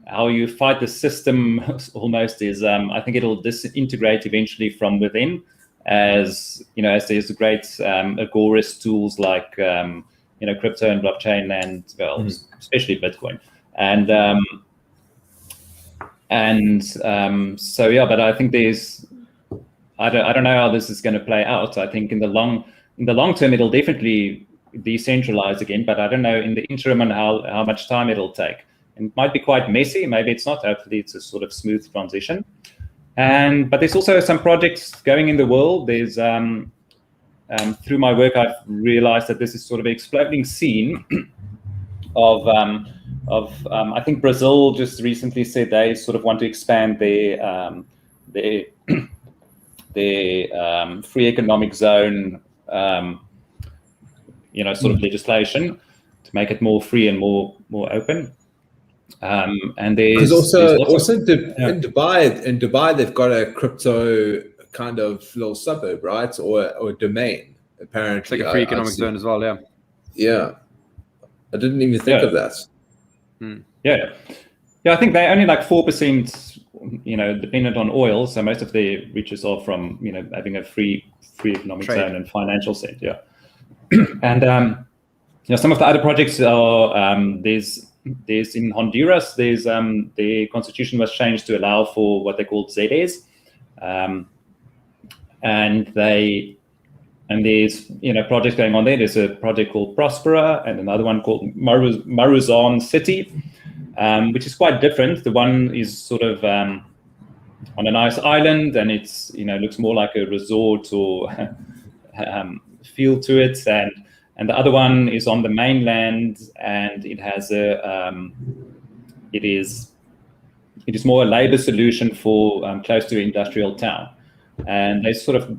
how you fight the system almost is, I think it'll disintegrate eventually from within, as as there's great agorist tools like crypto and blockchain, and especially Bitcoin, so yeah. But I think I don't know how this is going to play out. I think in the long term, it'll definitely decentralize again, but I don't know in the interim and how much time it'll take. And it might be quite messy. Maybe it's not. Hopefully, it's a sort of smooth transition. But there's also some projects going in the world. There's through my work, I've realized that this is sort of an exploding scene of I think Brazil just recently said they sort of want to expand their free economic zone, sort of legislation to make it more free and more open. And there's also in Dubai they've got a crypto kind of little suburb, right, or domain apparently. It's like a free economic zone as well. Yeah, I didn't even think of that. Yeah, I think they're only like 4%, dependent on oil. So most of their riches are from having a free economic zone and financial set. Yeah, and some of the other projects are there's in Honduras. There's their constitution was changed to allow for what they call ZEs, and there's projects going on there. There's a project called Prospera and another one called Maruzan City, which is quite different. The one is sort of on a nice island, and it's looks more like a resort or feel to it, and the other one is on the mainland, and it has it is more a labor solution for close to an industrial town, and they sort of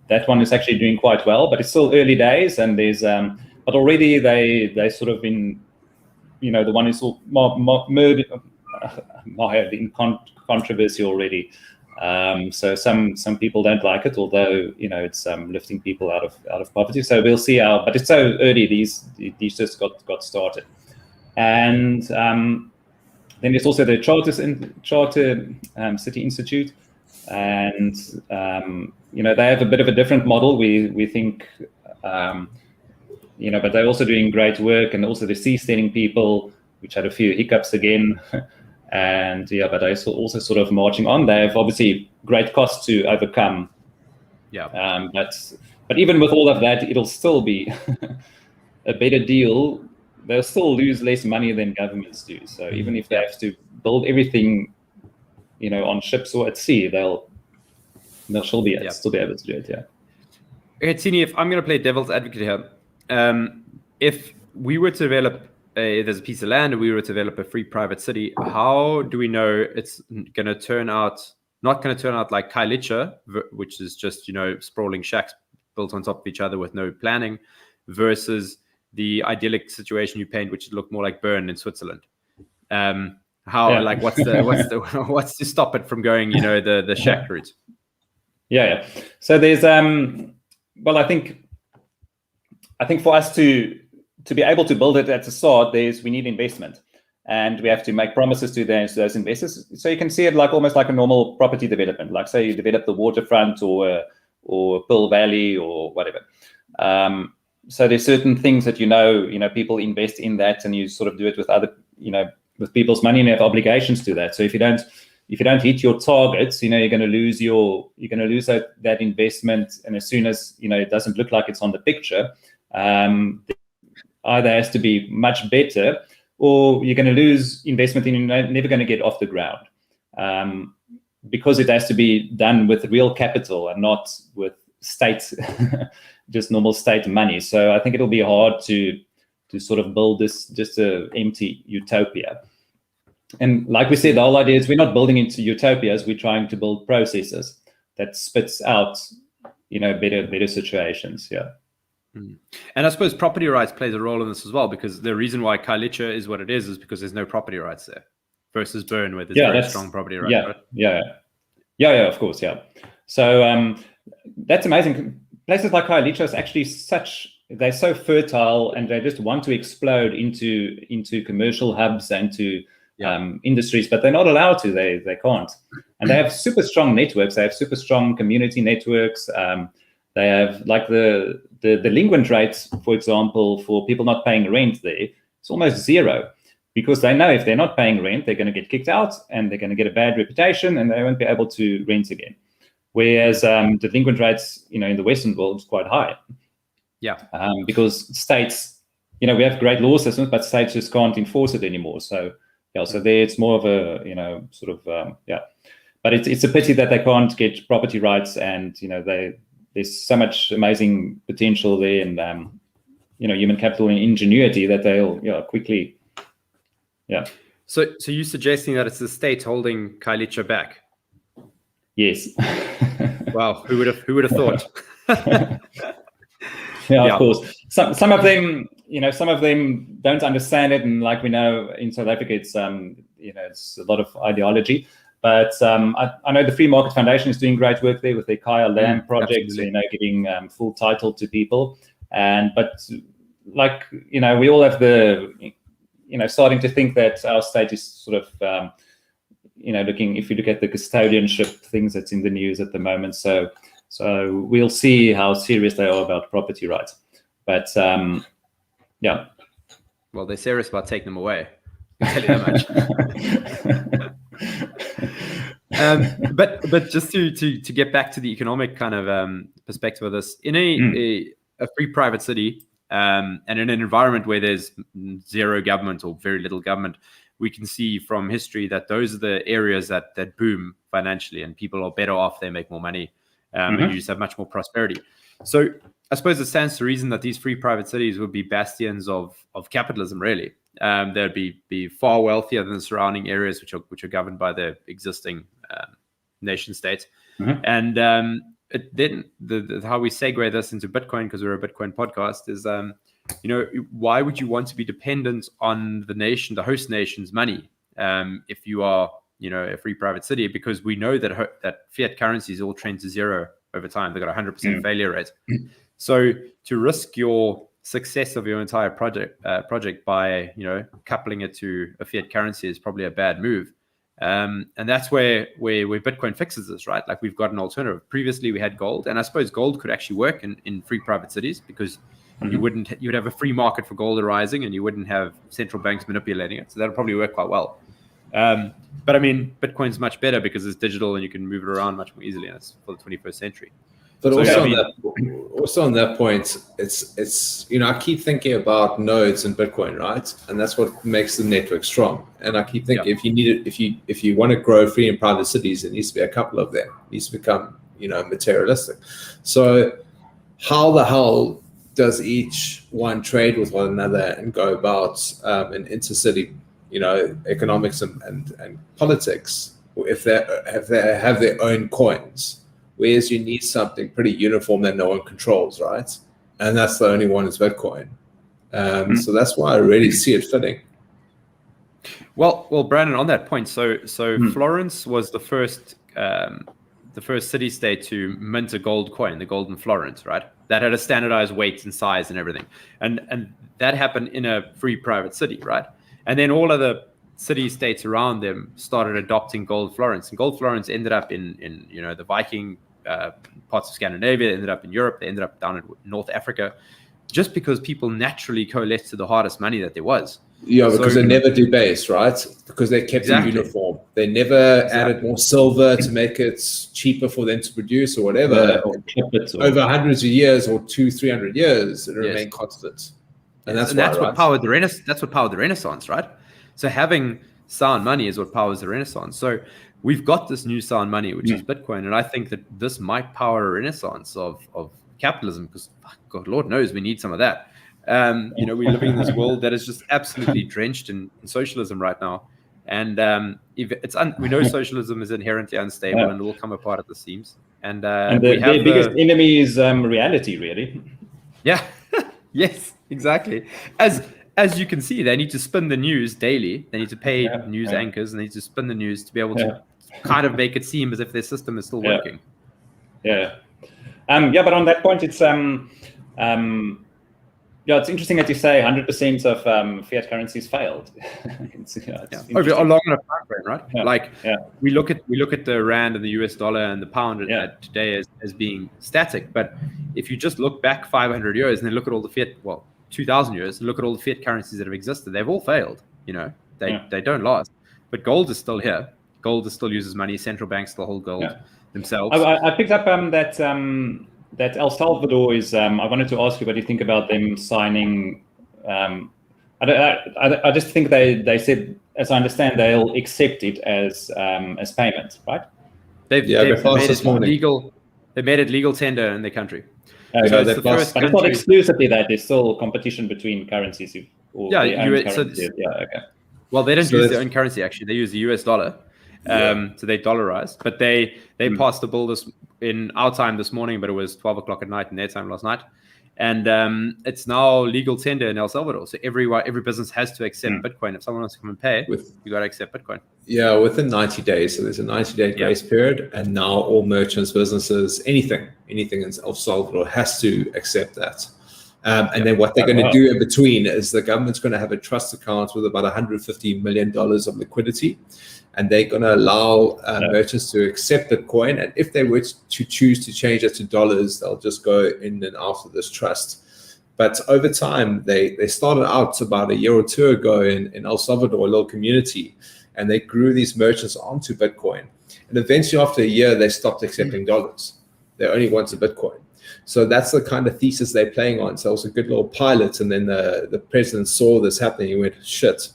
that one is actually doing quite well, but it's still early days, and there's but already they sort of been the one is all mired in controversy already. So some people don't like it, although it's lifting people out of poverty. So we'll see how. But it's so early; these just got started, and then there's also the Charter City Institute, and they have a bit of a different model. We think, but they're also doing great work, and also the seasteading people, which had a few hiccups again. And but they're also sort of marching on. They have obviously great costs to overcome. Yeah. But even with all of that, it'll still be a better deal. They'll still lose less money than governments do. So even if they have to build everything, on ships or at sea, they'll still be able to do it. Yeah. Okay, Tienie, if I'm going to play devil's advocate here, if we were to develop there's a piece of land and we were to develop a free private city, how do we know it's going to turn out, not going to turn out like Kailicha, which is just, sprawling shacks built on top of each other with no planning, versus the idyllic situation you paint, which would look more like Bern in Switzerland? What's to stop it from going, the shack route? Yeah. So there's, well, I think for us to be able to build it at the start, we need investment, and we have to make promises to those investors. So you can see it like almost like a normal property development, like say you develop the waterfront or Pearl Valley or whatever. So there's certain things that people invest in that, and you sort of do it with other with people's money, and you have obligations to that. So if you don't hit your targets, you're going to lose that investment, and as soon as it doesn't look like it's on the picture. Either has to be much better, or you're going to lose investment and you're never going to get off the ground, because it has to be done with real capital and not with state, just normal state money. So I think it'll be hard to sort of build this just a empty utopia. And like we said, the whole idea is we're not building into utopias. We're trying to build processes that spits out, better situations. Yeah. And I suppose property rights plays a role in this as well, because the reason why Khayelitsha is what it is because there's no property rights there, versus Bern, where there's very strong property rights. Yeah, right? Yeah, of course, yeah. So that's amazing. Places like Khayelitsha is actually they're so fertile, and they just want to explode into commercial hubs and to industries, but they're not allowed to. They can't. And they have super strong networks. They have super strong community networks. They have like the delinquent rates, for example, for people not paying rent there, it's almost zero, because they know if they're not paying rent, they're going to get kicked out and they're going to get a bad reputation and they won't be able to rent again. Whereas delinquent rates, in the Western world is quite high. Yeah. Because states, we have great law systems, but states just can't enforce it anymore. So so there it's more of a, But it's a pity that they can't get property rights, and there's so much amazing potential there, and human capital and ingenuity that they'll quickly. Yeah. So you're suggesting that it's the state holding Khayelitsha back? Yes. Wow. Who would have thought? Yeah, of course. Some of them, some of them don't understand it, and like we know in South Africa, it's it's a lot of ideology. But I know the Free Market Foundation is doing great work there with their Kaya Land project, giving full title to people. But we all have the, starting to think that our state is sort of, if you look at the custodianship things that's in the news at the moment. So we'll see how serious they are about property rights. But yeah. Well, they're serious about taking them away. I'll tell you that much. But just to get back to the economic kind of perspective of this, in a free private city, and in an environment where there's zero government or very little government, we can see from history that those are the areas that boom financially, and people are better off, they make more money, and you just have much more prosperity. So I suppose it stands to reason that these free private cities would be bastions of capitalism, really. They'd be far wealthier than the surrounding areas, which are governed by the existing nation states. And then how we segue this into Bitcoin, because we're a Bitcoin podcast, is why would you want to be dependent on the host nation's money if you are a free private city? Because we know that fiat currencies all trend to zero over time. They've got a 100% failure rate. So to risk your success of your entire project by coupling it to a fiat currency is probably a bad move. And that's where Bitcoin fixes this, right? Like, we've got an alternative. Previously we had gold, and I suppose gold could actually work in free private cities, because you would have a free market for gold arising, and you wouldn't have central banks manipulating it. So that'll probably work quite well. But I mean, Bitcoin's much better because it's digital and you can move it around much more easily, and it's for the 21st century. But also on that point, it's I keep thinking about nodes in Bitcoin, right? And that's what makes the network strong. And I keep thinking, if you want to grow free and private cities, it needs to be a couple of them. It needs to become materialistic. So how the hell does each one trade with one another and go about an intercity economics and politics if they have their own coins? Whereas you need something pretty uniform that no one controls, right? And that's the only one is Bitcoin. So that's why I really see it fitting. Well, Brandon, on that point, so Florence was the first city-state to mint a gold coin, the golden florins, right? That had a standardized weight and size and everything. And that happened in a free private city, right? And then all other city-states around them started adopting gold florins. And gold florins ended up in the Viking parts of Scandinavia, they ended up in Europe, they ended up down in North Africa, just because people naturally coalesced to the hardest money that there was. Yeah, because they never debased, right? Because they kept it uniform. They never added more silver to make it cheaper for them to produce or whatever. Over hundreds of years or 200-300 years, it remained constant. And that's what powered the Renaissance. That's what powered the Renaissance, right? So having sound money is what powers the Renaissance. So we've got this new sound money, which is Bitcoin. And I think that this might power a renaissance of capitalism, because God, Lord knows we need some of that. We're living in this world that is just absolutely drenched in socialism right now. And we know socialism is inherently unstable and it will come apart at the seams. And the biggest enemy is reality, really. Yeah. Yes, exactly. As you can see, they need to spin the news daily. They need to pay news anchors, and they need to spin the news to be able to kind of make it seem as if their system is still working. Yeah. But on that point, it's it's interesting that you say 100% of fiat currencies failed. Over a long enough time frame, right? We look at the rand and the US dollar and the pound today as being static. But if you just look back 500 years and then look at all the fiat, 2,000 years, and look at all the fiat currencies that have existed, they've all failed. They don't last. But gold is still here. Gold still uses money. Central banks still hold gold themselves. I picked up that El Salvador is. I wanted to ask you what you think about them signing. I just think they said, as I understand, they'll accept it as payment, right? They've made it legal. They made it legal tender in their country. So it's the first country, but it's not exclusively that. There's still competition between currencies. Well, they don't use their own currency. Actually, they use the US dollar. So they dollarize, but they passed the bill in our time this morning, but it was 12 o'clock at night in their time last night. And it's now legal tender in El Salvador. So every business has to accept Bitcoin. If someone wants to come and pay, you got to accept Bitcoin. Yeah, within 90 days. So there's a 90-day grace period. And now all merchants, businesses, anything in El Salvador has to accept that. And then what they're going to do in between is the government's going to have a trust account with about $150 million of liquidity. And they're going to allow merchants to accept Bitcoin. And if they were to choose to change it to dollars, they'll just go in and out of this trust. But over time, they started out about a year or two ago in El Salvador, a little community, and they grew these merchants onto Bitcoin. And eventually, after a year, they stopped accepting dollars. They only wanted Bitcoin. So that's the kind of thesis they're playing on. So it was a good little pilot. And then the president saw this happening. He went, shit.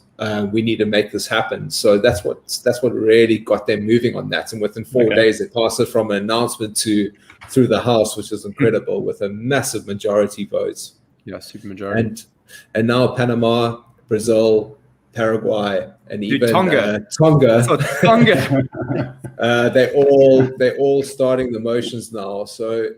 We need to make this happen. So that's what really got them moving on that. And within 4 days, they passed it from an announcement through the House, which is incredible, with a massive majority votes. Yeah, super majority. And now Panama, Brazil, Paraguay, and even Tonga. They're all starting the motions now. So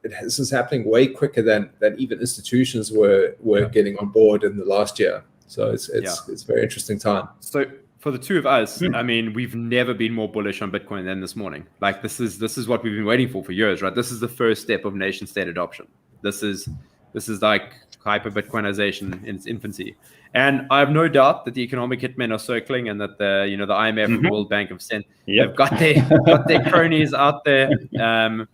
this is happening way quicker than even institutions were getting on board in the last year. So it's a very interesting time. So for the two of us, I mean, we've never been more bullish on Bitcoin than this morning. Like this is what we've been waiting for years, right? This is the first step of nation state adoption. This is like hyper Bitcoinization in its infancy. And I have no doubt that the economic hitmen are circling, and that the IMF and World Bank have sent. They've got their cronies out there, and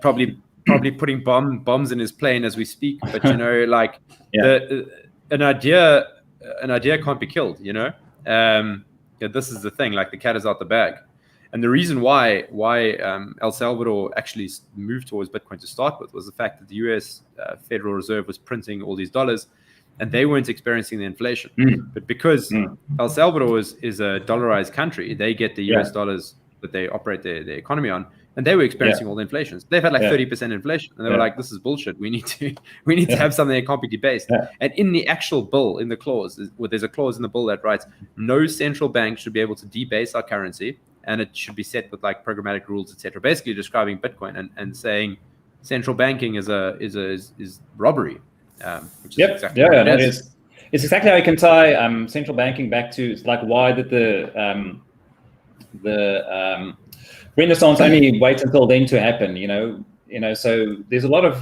probably putting bombs in his plane as we speak. But an idea can't be killed, this is the thing, like the cat is out the bag. And the reason why El Salvador actually moved towards Bitcoin to start with was the fact that the US Federal Reserve was printing all these dollars and they weren't experiencing the inflation. But because El Salvador is a dollarized country, they get the US dollars that they operate their economy on, and they were experiencing all the inflations. They've had like 30% inflation, and they were like, "This is bullshit. We need to have something that can't be debased." And in the actual bill, in the clause, there's a clause in the bill that writes, "No central bank should be able to debase our currency, and it should be set with like programmatic rules, etc." Basically, describing Bitcoin and saying central banking is robbery. Which is exactly what it is. It's exactly how you can tie central banking back to like why did the Renaissance only wait until then to happen, so there's a lot of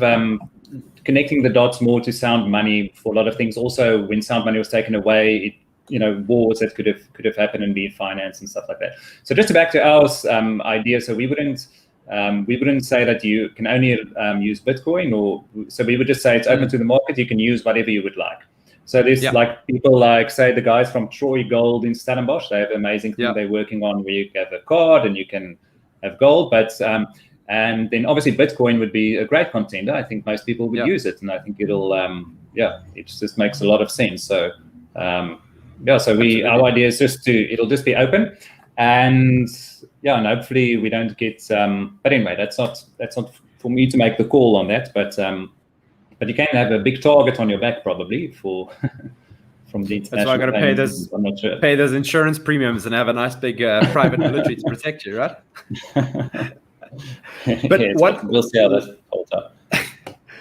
connecting the dots more to sound money for a lot of things. Also, when sound money was taken away, wars that could have happened and be financed and stuff like that. So just to back to our idea, so we wouldn't say that you can only use Bitcoin, so we would just say it's open to the market. You can use whatever you would like. So there's like people like, say, the guys from Troy Gold in Stellenbosch. They have an amazing thing they're working on where you have a card and you can have gold. But and then obviously Bitcoin would be a great contender. I think most people would use it, and I think it'll it just makes a lot of sense. So so our idea is it'll just be open. And yeah, and hopefully we don't get. But anyway, that's not for me to make the call on that. But you can have a big target on your back probably for from the international. That's why I got to pay this. I'm not sure. Pay those insurance premiums and have a nice big private military to protect you, right? But yes, what we'll see how that holds up.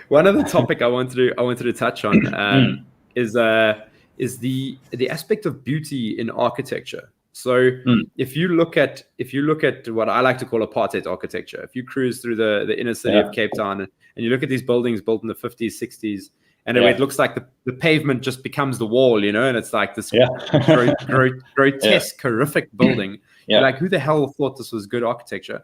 One other topic I wanted to touch on is the aspect of beauty in architecture. So if you look at what I like to call apartheid architecture, if you cruise through the inner city of Cape Town and you look at these buildings built in the 50s, 60s, and it looks like the pavement just becomes the wall, and it's like this grotesque, horrific building. You're like, who the hell thought this was good architecture?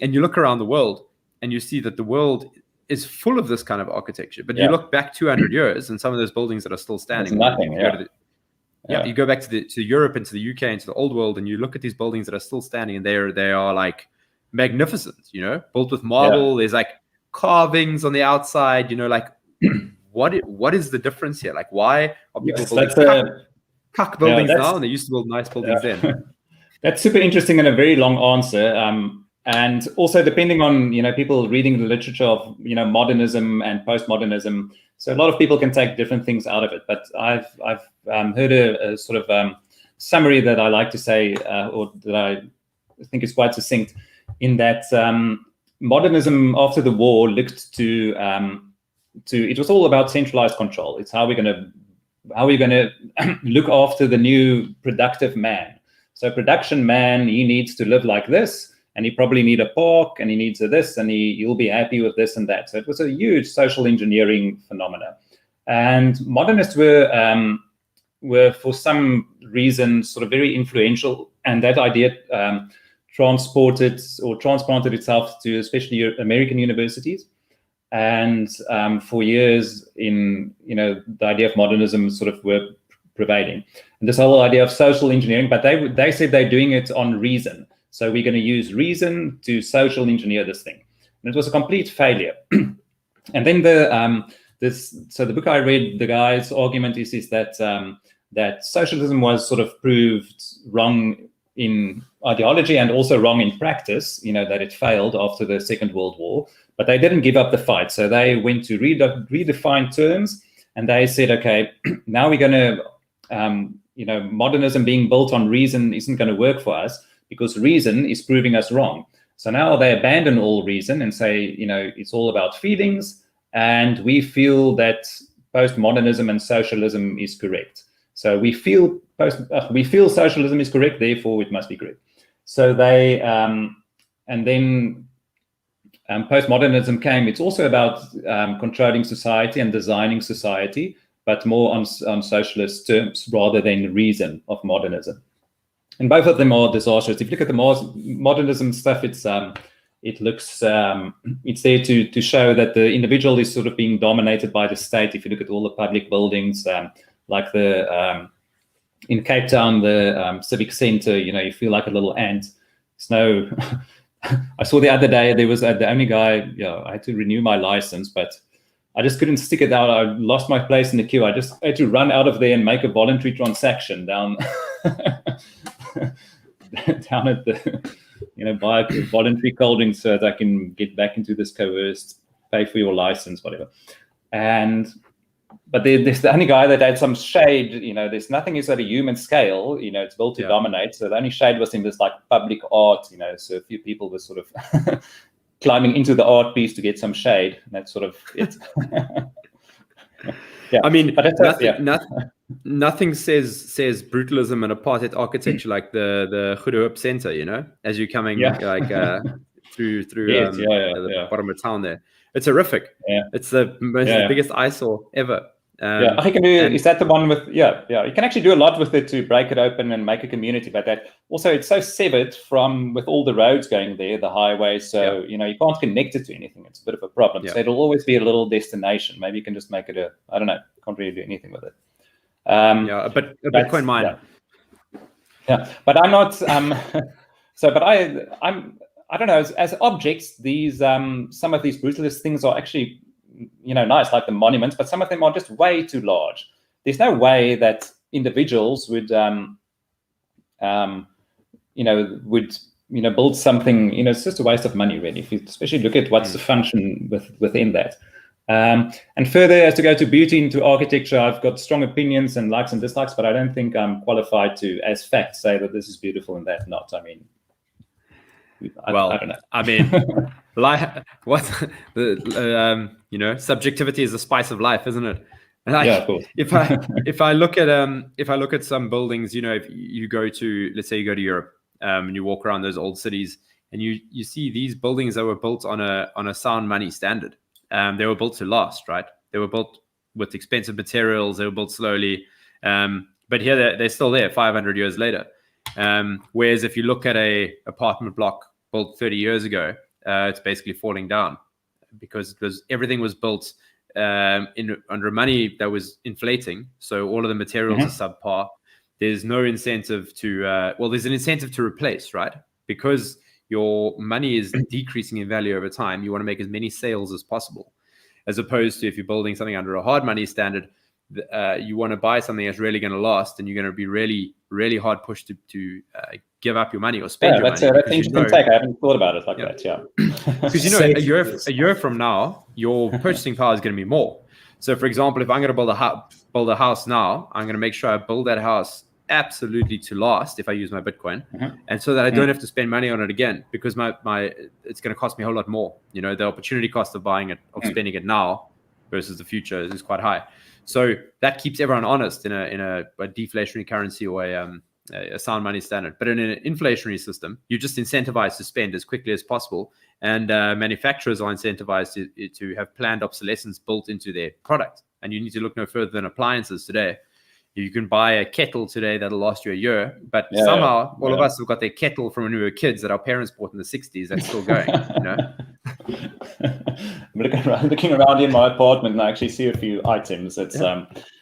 And you look around the world and you see that the world is full of this kind of architecture. But you look back 200 years and some of those buildings that are still standing. There's nothing. You go back to Europe and to the UK and to the old world, and you look at these buildings that are still standing, and they are like magnificent, built with marble. There's like carvings on the outside, like what is the difference here? Like, why are people building cuck buildings now and they used to build nice buildings then? That's super interesting and a very long answer. And also depending on, people reading the literature of, modernism and postmodernism. So a lot of people can take different things out of it. But I've heard a sort of summary that I like to say, or that I think is quite succinct, in that modernism after the war looked to it was all about centralized control. It's how we're going to look after the new productive man. So production man, he needs to live like this, and he probably need a park, and he needs this, and he'll be happy with this and that. So it was a huge social engineering phenomena. And modernists were for some reason sort of very influential, and that idea transplanted itself to especially American universities. And for years, the idea of modernism sort of were prevailing, and this whole idea of social engineering. But they said they're doing it on reason. So we're going to use reason to social engineer this thing, and it was a complete failure. And then the book I read, the guy's argument is that socialism was sort of proved wrong in ideology and also wrong in practice. That it failed after the Second World War, but they didn't give up the fight. So they went to redefine terms, and they said, okay, now we're going to, modernism being built on reason isn't going to work for us, because reason is proving us wrong. So now they abandon all reason and say, it's all about feelings, and we feel that postmodernism and socialism is correct. So we feel socialism is correct, therefore it must be correct. So they and then postmodernism came. It's also about controlling society and designing society, but more on socialist terms rather than reason of modernism. And both of them are disastrous. If you look at the modernism stuff, it's there to show that the individual is sort of being dominated by the state. If you look at all the public buildings, like in Cape Town, the civic center, you feel like a little ant. It's no. I saw the other day there was the only guy. I had to renew my license, but I just couldn't stick it out. I lost my place in the queue. I just had to run out of there and make a voluntary transaction down. Down at the, buy a voluntary cold drink so that I can get back into this coerced, pay for your license, whatever. But there's the only guy that had some shade, there's nothing is at a human scale, it's built to dominate. So the only shade was in this like public art, so a few people were sort of climbing into the art piece to get some shade. And that's sort of it. I mean, but nothing says brutalism and apartheid architecture like the Goedehoop Center, as you're coming through the bottom of town there. It's horrific. It's the biggest eyesore ever. I think is that the one with you can actually do a lot with it to break it open and make a community. But that also it's so severed with all the roads going there, the highways. So you can't connect it to anything. It's a bit of a problem. So it'll always be a little destination. Maybe you can just make it I don't know. Can't really do anything with it. A Bitcoin mine. But I'm not. But I don't know. As objects, these some of these brutalist things are actually nice, like the monuments, but some of them are just way too large. There's no way that individuals would would build something. It's just a waste of money, really. If you especially look at what's the function within that. And further, as to go to beauty, into architecture, I've got strong opinions and likes and dislikes, but I don't think I'm qualified to, as fact, say that this is beautiful and that not. I mean, I don't know. I mean, subjectivity is the spice of life, isn't it? Like, yeah, of course. if I look at some buildings, if you go to, let's say you go to Europe, and you walk around those old cities, and you see these buildings that were built on a sound money standard. They were built to last, right? They were built with expensive materials. They were built slowly, but here they're still there 500 years later. Whereas if you look at a apartment block built 30 years ago, it's basically falling down because everything was built under money that was inflating. So all of the materials are subpar. There's no incentive there's an incentive to replace, right? Because your money is decreasing in value over time. You want to make as many sales as possible, as opposed to if you're building something under a hard money standard, you want to buy something that's really going to last, and you're going to be really, really hard pushed to give up your money or spend your money. That's an interesting take. I haven't thought about it like that. Yeah, because a year from now, your purchasing power is going to be more. So, for example, if I'm going to build a house now, I'm going to make sure I build that house absolutely to last if I use my Bitcoin, and so that I don't have to spend money on it again, because it's going to cost me a whole lot more. The opportunity cost of buying it, of spending it now versus the future is quite high. So that keeps everyone honest in a deflationary currency or a sound money standard. But in an inflationary system, you're just incentivized to spend as quickly as possible, and manufacturers are incentivized to have planned obsolescence built into their product. And you need to look no further than appliances today. You can buy a kettle today that'll last you a year, but somehow all of us have got their kettle from when we were kids that our parents bought in the 60s that's still going. I'm looking around in my apartment and I actually see a few items that's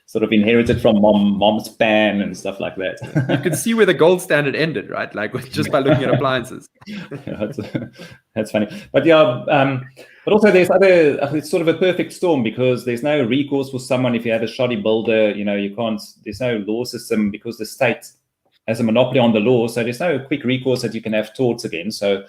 sort of inherited from mom's pan and stuff like that. You can see where the gold standard ended, right? Like just by looking at appliances. That's funny. But but also there's it's sort of a perfect storm, because there's no recourse for someone if you have a shoddy builder. There's no law system because the state has a monopoly on the law. So there's no quick recourse that you can have torts against. So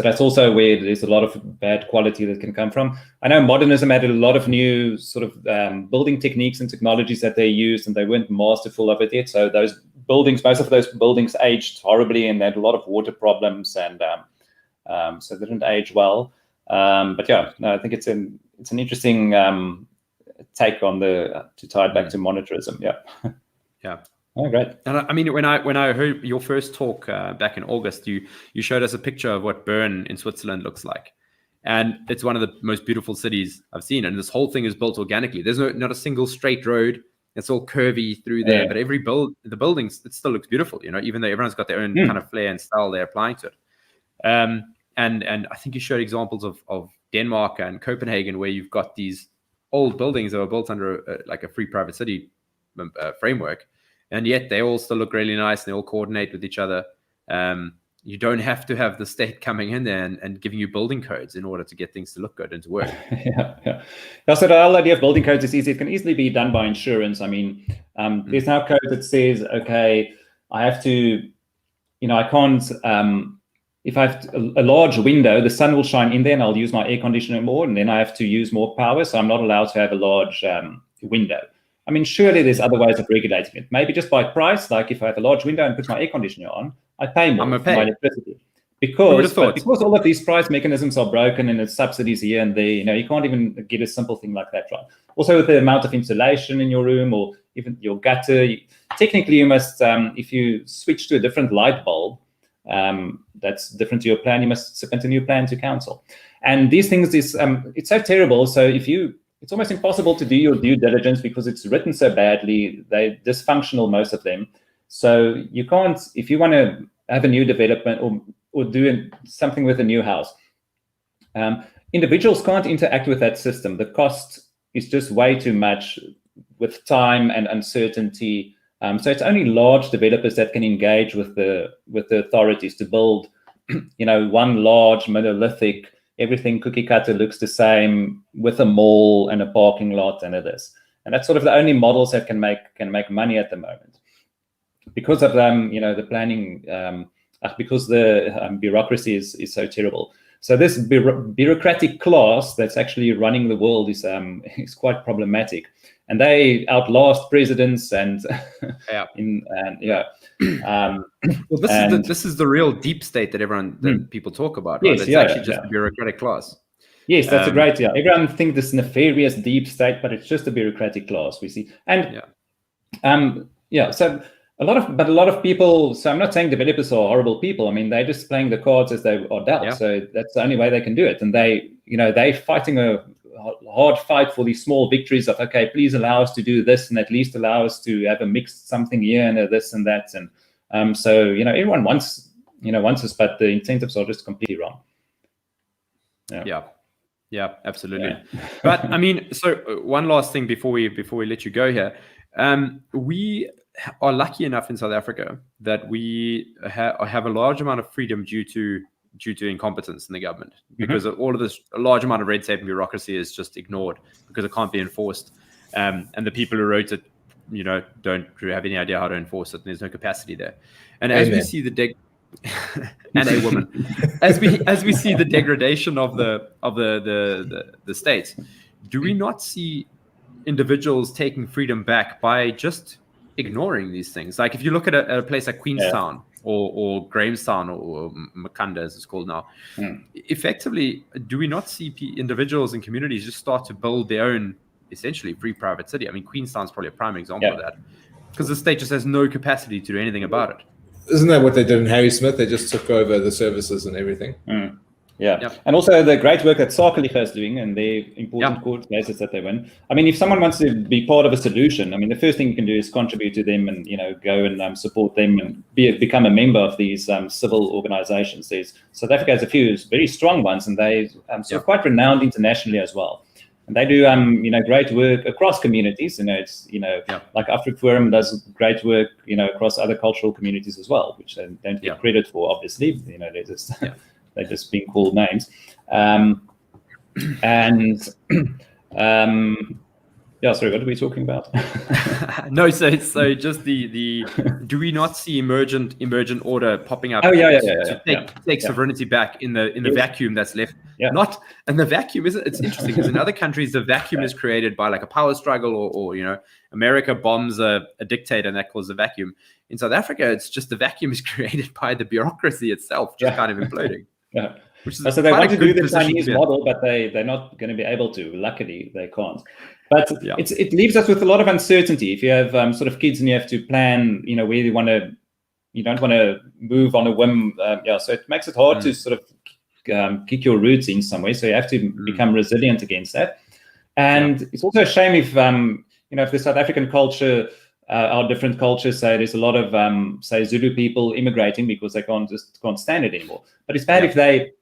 that's also where there's a lot of bad quality that can come from. I know modernism added a lot of new sort of building techniques and technologies that they used, and they weren't masterful of it yet. So most of those buildings aged horribly, and they had a lot of water problems, and so they didn't age well. But I think it's an interesting take on to tie it back to monetarism. Yeah. Oh, great. And I mean, when I heard your first talk back in August, you showed us a picture of what Bern in Switzerland looks like. And it's one of the most beautiful cities I've seen. And this whole thing is built organically. There's not a single straight road. It's all curvy through there. But the buildings, it still looks beautiful, even though everyone's got their own kind of flair and style they're applying to it. And I think you showed examples of Denmark and Copenhagen, where you've got these old buildings that were built under a free private city framework. And yet they all still look really nice, and they all coordinate with each other. You don't have to have the state coming in there and giving you building codes in order to get things to look good and to work. So the whole idea of building codes is easy. It can easily be done by insurance. I mean, there's now code that says, okay, I have to, I can't, if I have a large window, the sun will shine in there and I'll use my air conditioner more, and then I have to use more power. So I'm not allowed to have a large window. I mean, surely there's other ways of regulating it. Maybe just by price, like if I have a large window and put my air conditioner on, I pay more for my electricity. Because all of these price mechanisms are broken, and it's subsidies here and there, you can't even get a simple thing like that right. Also, with the amount of insulation in your room or even your gutter, technically you must, if you switch to a different light bulb, that's different to your plan, you must submit a new plan to council. And these things, it's so terrible. So it's almost impossible to do your due diligence because it's written so badly. They're dysfunctional, most of them. So you can't, if you want to have a new development or do something with a new house, individuals can't interact with that system. The cost is just way too much with time and uncertainty. So it's only large developers that can engage with the authorities to build, one large monolithic, everything cookie cutter looks the same with a mall and a parking lot and it is. And that's sort of the only models that can make money at the moment. because of the planning, because the bureaucracy is so terrible. So this bureaucratic class that's actually running the world is quite problematic, and they outlast presidents and Well, this is the real deep state that people talk about, right? Yes, It's actually just the bureaucratic class. Yes, that's a great. Yeah, everyone thinks this nefarious deep state, but it's just a bureaucratic class we see, and so. A lot of people. So I'm not saying developers are horrible people. I mean, they're just playing the cards as they are dealt. Yeah. So that's the only way they can do it. And they're fighting a hard fight for these small victories of, okay, please allow us to do this, and at least allow us to have a mixed something here and this and that. And so everyone wants us, but the incentives are just completely wrong. Yeah, absolutely. Yeah. But I mean, so one last thing before we let you go here, we are lucky enough in South Africa that we have a large amount of freedom due to incompetence in the government, because all of this, a large amount of red tape and bureaucracy is just ignored because it can't be enforced, and the people who wrote it, don't have any idea how to enforce it, and there's no capacity there. And as we see and a woman, as we see the degradation of the state, do we not see individuals taking freedom back by just ignoring these things? Like if you look at a place like Queenstown or Grahamstown or Makanda, as it's called now, effectively, do we not see individuals and communities just start to build their own, essentially, free private city? I mean, Queenstown's probably a prime example of that, because the state just has no capacity to do anything about it. Isn't that what they did in Harry Smith? They just took over the services and everything. And also the great work that Sakeliga is doing and the important court cases that they win. I mean, if someone wants to be part of a solution, I mean, the first thing you can do is contribute to them and go and support them and become a member of these civil organizations. South Africa has a few very strong ones, and they quite renowned internationally as well. And they do great work across communities. Like AfriForum does great work across other cultural communities as well, which they don't get credit for, obviously. They just they're just being called names. Sorry, what are we talking about? No, so just the do we not see emergent order popping up? To take sovereignty back in the vacuum that's left. And the vacuum it's interesting because in other countries the vacuum is created by like a power struggle or America bombs a dictator and that causes a vacuum. In South Africa, it's just the vacuum is created by the bureaucry itself, just kind of imploding. So they want to do the Chinese model, but they're not going to be able to. Luckily, they can't. But it leaves us with a lot of uncertainty. If you have sort of kids and you have to plan, where you want to, you don't want to move on a whim. So it makes it hard to sort of kick your roots in some way. So you have to become resilient against that. And it's also a shame if if the South African culture, our different cultures, say there's a lot of say Zulu people immigrating because they can't stand it anymore. But it's bad if they.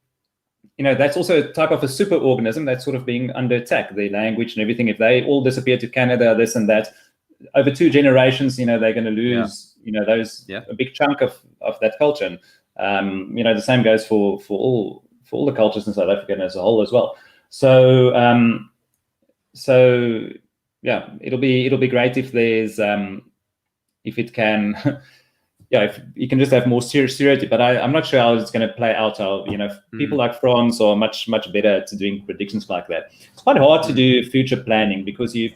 That's also a type of a super organism that's sort of being under attack, the language and everything. If they all disappear to Canada, this and that, over 2 generations, they're going to lose, a big chunk of that culture. And, the same goes for all the cultures in South Africa as a whole as well. So, it'll be great if there's, if it can, if you can just have more seriousnity, but I'm not sure how it's going to play out. How people like France are much better at doing predictions like that. It's quite hard to do future planning because you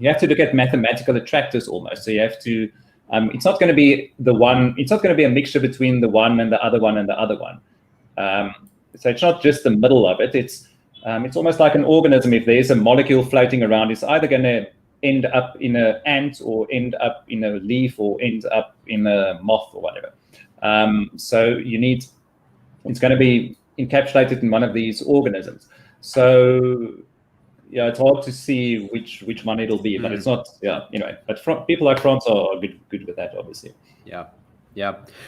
have to look at mathematical attractors almost. So you have to. It's not going to be the one. It's not going to be a mixture between the one and the other one and the other one. So it's not just the middle of it. It's almost like an organism. If there's a molecule floating around, it's either going to end up in an ant or end up in a leaf or end up in a moth or whatever. So it's going to be encapsulated in one of these organisms. So it's hard to see which one it'll be, but it's not. But people like France are good with that, obviously. Yeah.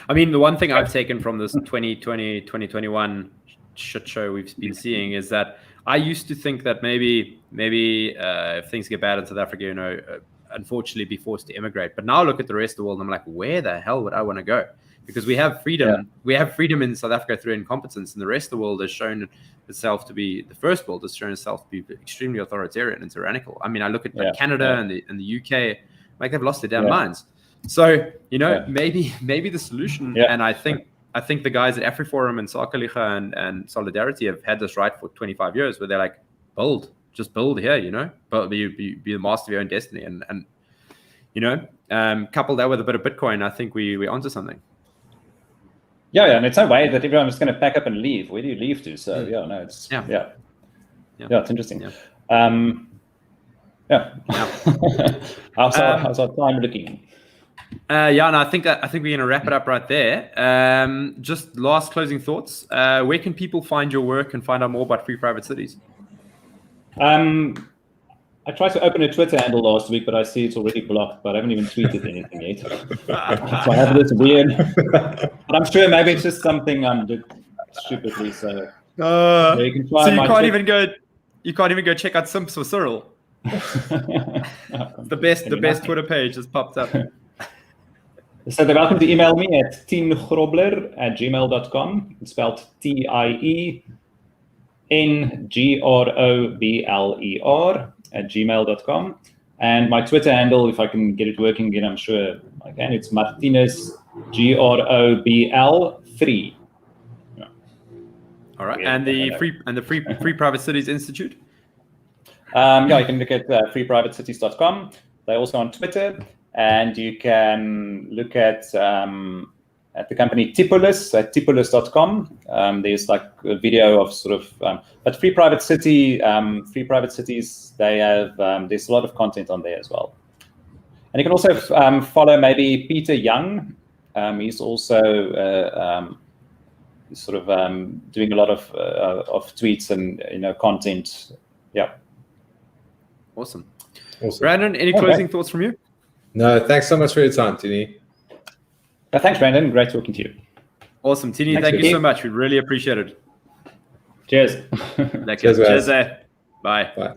I mean, the one thing I've taken from this 2020, 2021 shit show we've been seeing is that I used to think that maybe if things get bad in South Africa, unfortunately be forced to immigrate. But now I look at the rest of the world and I'm like, where the hell would I want to go? Because we have freedom. Yeah. We have freedom in South Africa through incompetence, and the rest of the world has shown itself to be, the first world has shown itself to be extremely authoritarian and tyrannical. I mean, I look at Canada and the UK, like they've lost their damn minds. So, maybe the solution, Yeah. and I think the guys at AfriForum and Sakaliga and Solidarity have had this right for 25 years, where they're like, just build here, but be the master of your own destiny, and couple that with a bit of Bitcoin, I think we're onto something. Yeah, and it's no way that everyone's going to pack up and leave. Where do you leave to? So it's it's interesting. How's our time looking? And I think we're going to wrap it up right there. Just last closing thoughts. Where can people find your work and find out more about free private cities? I tried to open a Twitter handle last week, but I see it's already blocked, but I haven't even tweeted anything yet. So I have this weird, but I'm sure maybe it's just something I did stupidly. So you can try. So you can't even go check out Simps for Cyril. The best Twitter page has popped up. So they're welcome to email me at tieniegrobler@gmail.com. It's spelled TIENGROBLER@gmail.com. And my Twitter handle, if I can get it working again, I'm sure I can. It's Martinez GROBL3. Yeah. All right, and the Free Private Cities Institute. You can look at freeprivatecities.com. They're also on Twitter, and you can look at the company Tipulus at tipulus.com. There's like a video of sort of, but Free Private Cities, they have, there's a lot of content on there as well. And you can also follow maybe Peter Young. He's also sort of doing a lot of tweets and content. Yeah. Awesome. Brandon, any closing thoughts from you? No, thanks so much for your time, Tienie. Thanks, Brandon. Great talking to you. Awesome. Tienie, thank you so much. We really appreciate it. Cheers. Cheers. Bye. Bye.